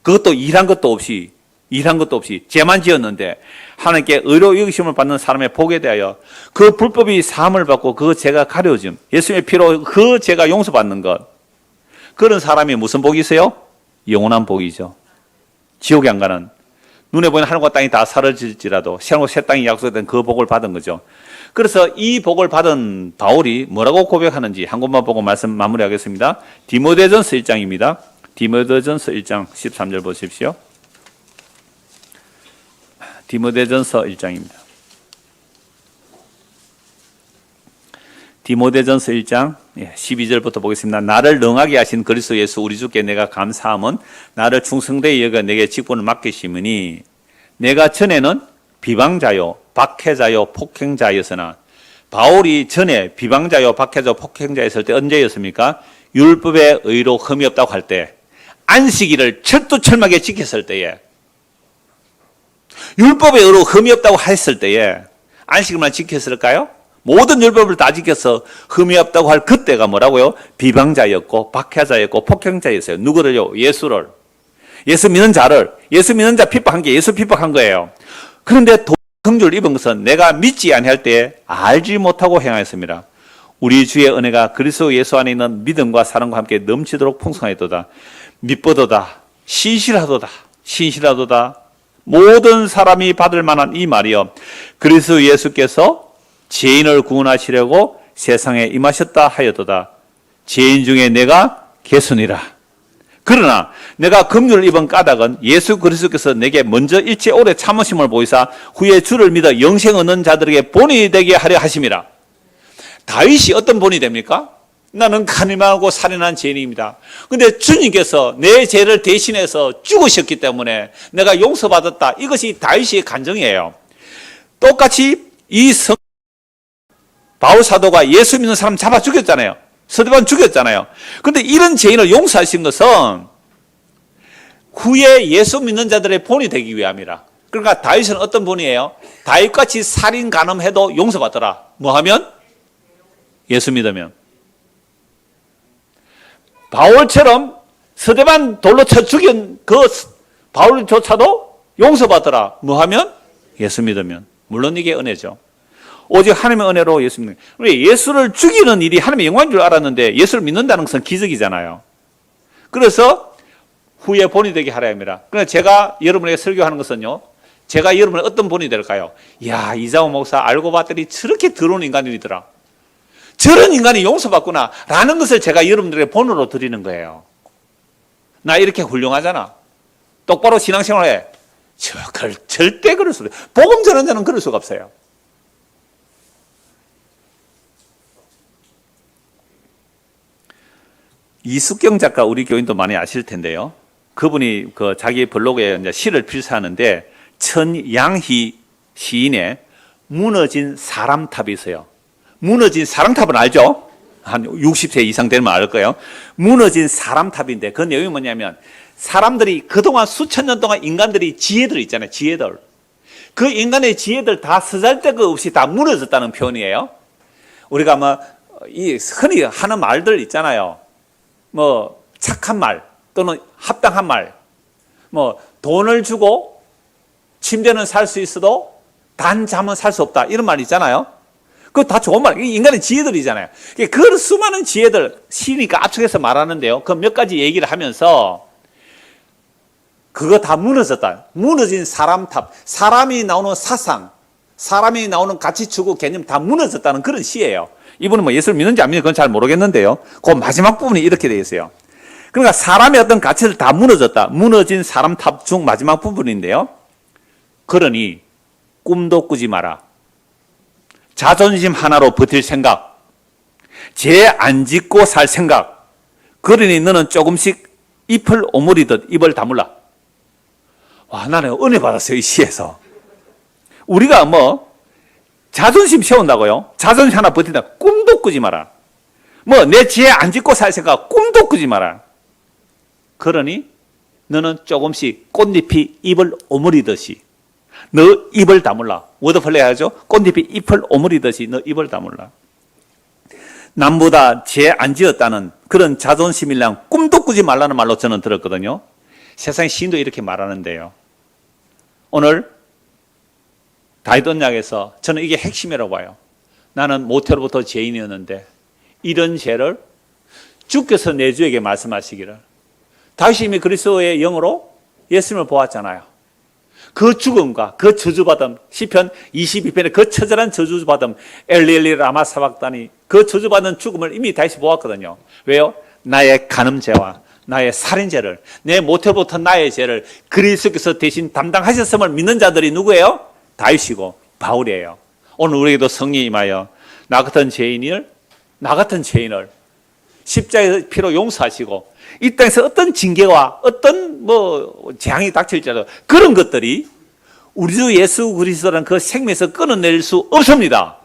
그것도 일한 것도 없이 죄만 지었는데 하나님께 의로 여기심을 받는 사람의 복에 대하여 그 불법이 사함을 받고 그 죄가 가려짐, 예수님의 피로 그 죄가 용서받는 것, 그런 사람이 무슨 복이 있어요? 영원한 복이죠. 지옥에 안 가는, 눈에 보이는 하늘과 땅이 다 사라질지라도 새하늘과 새 땅이 약속된 그 복을 받은 거죠. 그래서 이 복을 받은 바울이 뭐라고 고백하는지 한 곳만 보고 말씀 마무리하겠습니다. 디모데전서 1장입니다. 디모데전서 1장 13절 보십시오. 디모데전서 1장입니다. 디모데전서 1장 12절부터 보겠습니다. 나를 능하게 하신 그리스도 예수 우리 주께 내가 감사함은 나를 충성되이 여겨 내게 직분을 맡기심이니 내가 전에는 비방자요 박해자요 폭행자였으나, 바울이 전에 비방자요 박해자요 폭행자였을 때 언제였습니까? 율법의 의로 흠이 없다고 할 때, 안식일을 철두철미하게 지켰을 때에, 율법의 의로 흠이 없다고 했을 때에 안식일만 지켰을까요? 모든 율법을 다 지켜서 흠이 없다고 할 그때가 뭐라고요? 비방자였고 박해자였고 폭행자였어요. 누구를요? 예수를. 예수 믿는 자를, 예수 믿는 자 핍박한 게 예수 핍박한 거예요. 그런데 성주를 입은 것은 내가 믿지 아니할 때에 알지 못하고 행하였습니다. 우리 주의 은혜가 그리스도 예수 안에 있는 믿음과 사랑과 함께 넘치도록 풍성하였도다. 믿보도다, 신실하도다, 신실하도다. 모든 사람이 받을 만한 이 말이요, 그리스도 예수께서 죄인을 구원하시려고 세상에 임하셨다 하였도다. 죄인 중에 내가 개순이라. 그러나 내가 긍휼을 입은 까닭은 예수 그리스도께서 내게 먼저 일체 오래 참으심을 보이사 후에 주를 믿어 영생 얻는 자들에게 본이 되게 하려 하심이라. 다윗이 어떤 본이 됩니까? 나는 간음하고 살인한 죄인입니다. 그런데 주님께서 내 죄를 대신해서 죽으셨기 때문에 내가 용서받았다. 이것이 다윗의 간증이에요. 똑같이 이 바울 사도가 예수 믿는 사람 잡아 죽였잖아요. 스데반 죽였잖아요. 그런데 이런 죄인을 용서하신 것은 후에 예수 믿는 자들의 본이 되기 위함이라. 그러니까 다윗은 어떤 본이에요? 다윗같이 살인 간음해도 용서받더라. 뭐 하면? 예수 믿으면. 바울처럼 스데반 돌로 쳐 죽인 그 바울조차도 용서받더라. 뭐 하면? 예수 믿으면. 물론 이게 은혜죠. 오직 하나님의 은혜로 예수 믿는. 예수를 죽이는 일이 하나님의 영광인 줄 알았는데 예수를 믿는다는 것은 기적이잖아요. 그래서 후에 본이 되게 하라 합니다. 그래서 제가 여러분에게 설교하는 것은요, 제가 여러분의 어떤 본이 될까요? 이야, 이장호 목사 알고 봤더니 저렇게 더러운 인간이더라. 저런 인간이 용서받구나 라는 것을 제가 여러분들에게 본으로 드리는 거예요. 나 이렇게 훌륭하잖아. 똑바로 신앙생활해. 절대 그럴 수 없어요. 복음 전하는 자는 그럴 수가 없어요. 이숙경 작가 우리 교인도 많이 아실 텐데요. 그분이 그 자기 블로그에 이제 시를 필사하는데 천양희 시인의 무너진 사람탑이 있어요. 무너진 사람탑은 알죠? 한 60세 이상 되면 알 거예요. 무너진 사람탑인데 그 내용이 뭐냐면 사람들이 그동안 수천 년 동안 인간들이 지혜들 있잖아요. 지혜들. 그 인간의 지혜들 다 쓰잘데기 없이 다 무너졌다는 표현이에요. 우리가 뭐 이 흔히 하는 말들 있잖아요. 뭐 착한 말 또는 합당한 말, 뭐 돈을 주고 침대는 살 수 있어도 단 잠은 살 수 없다 이런 말 있잖아요. 그거 다 좋은 말, 인간의 지혜들이잖아요. 그 수많은 지혜들 시니까 압축해서 말하는데요. 그 몇 가지 얘기를 하면서 그거 다 무너졌다. 무너진 사람탑, 사람이 나오는 사상, 사람이 나오는 가치 추구 개념 다 무너졌다는 그런 시예요. 이분은 뭐 예수를 믿는지 안 믿는지 그건 잘 모르겠는데요. 그 마지막 부분이 이렇게 되어 있어요. 그러니까 사람의 어떤 가치들 다 무너졌다. 무너진 사람탑 중 마지막 부분인데요. 그러니 꿈도 꾸지 마라. 자존심 하나로 버틸 생각, 죄 안 짓고 살 생각. 그러니 너는 조금씩 잎을 오므리듯 입을 다물라. 와, 나는 은혜 받았어요, 이 시에서. 우리가 뭐 자존심 세운다고요? 자존심 하나 버틴다. 꿈도 꾸지 마라. 뭐 내 죄 안 짓고 살 생각, 꿈도 꾸지 마라. 그러니 너는 조금씩 꽃잎이 잎을 오므리듯이 너 입을 다물라. 워드플레이 하죠? 꽃잎이 잎을 오므리듯이 너 입을 다물라. 남보다 죄 안 지었다는 그런 자존심이랑 꿈도 꾸지 말라는 말로 저는 들었거든요. 세상 시인도 이렇게 말하는데요. 오늘 다윗 언약에서 저는 이게 핵심이라고 봐요. 나는 모태로부터 죄인이었는데 이런 죄를 주께서 내 주에게 말씀하시기를 다윗이 이미 그리스도의 영으로 예수님을 보았잖아요. 그 죽음과 그 저주받음, 시편 22편의 그 처절한 저주받음, 엘리 라마 사박다니, 그 저주받은 죽음을 이미 다윗이 보았거든요. 왜요? 나의 간음죄와 나의 살인죄를, 내 모태부터 나의 죄를 그리스도께서 대신 담당하셨음을 믿는 자들이 누구예요? 다윗이고 바울이에요. 오늘 우리에게도 성령이 임하여 나 같은 죄인을 십자가의 피로 용서하시고 이 땅에서 어떤 징계와 어떤 재앙이 닥칠지라도 그런 것들이 우리 주 예수 그리스도라는 그 생명에서 끊어낼 수 없습니다.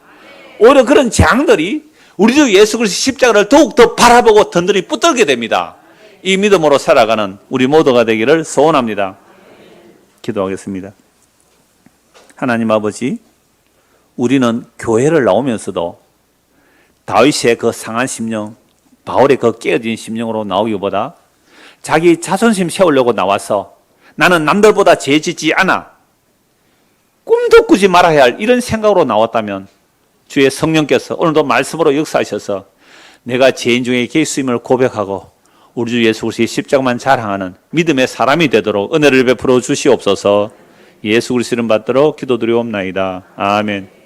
오히려 그런 재앙들이 우리 주 예수 그리스도 십자가를 더욱더 바라보고 든든히 붙들게 됩니다. 이 믿음으로 살아가는 우리 모두가 되기를 소원합니다. 기도하겠습니다. 하나님 아버지, 우리는 교회를 나오면서도 다윗의 그 상한 심령, 바울의 그 깨어진 심령으로 나오기보다 자기 자존심 세우려고 나와서 나는 남들보다 죄 짓지 않아, 꿈도 꾸지 말아야 할 이런 생각으로 나왔다면 주의 성령께서 오늘도 말씀으로 역사하셔서 내가 죄인 중에 계수임을 고백하고 우리 주 예수 그리스도의 십자가만 자랑하는 믿음의 사람이 되도록 은혜를 베풀어 주시옵소서. 예수 그리스도 이름 받들어 기도드리옵나이다. 아멘.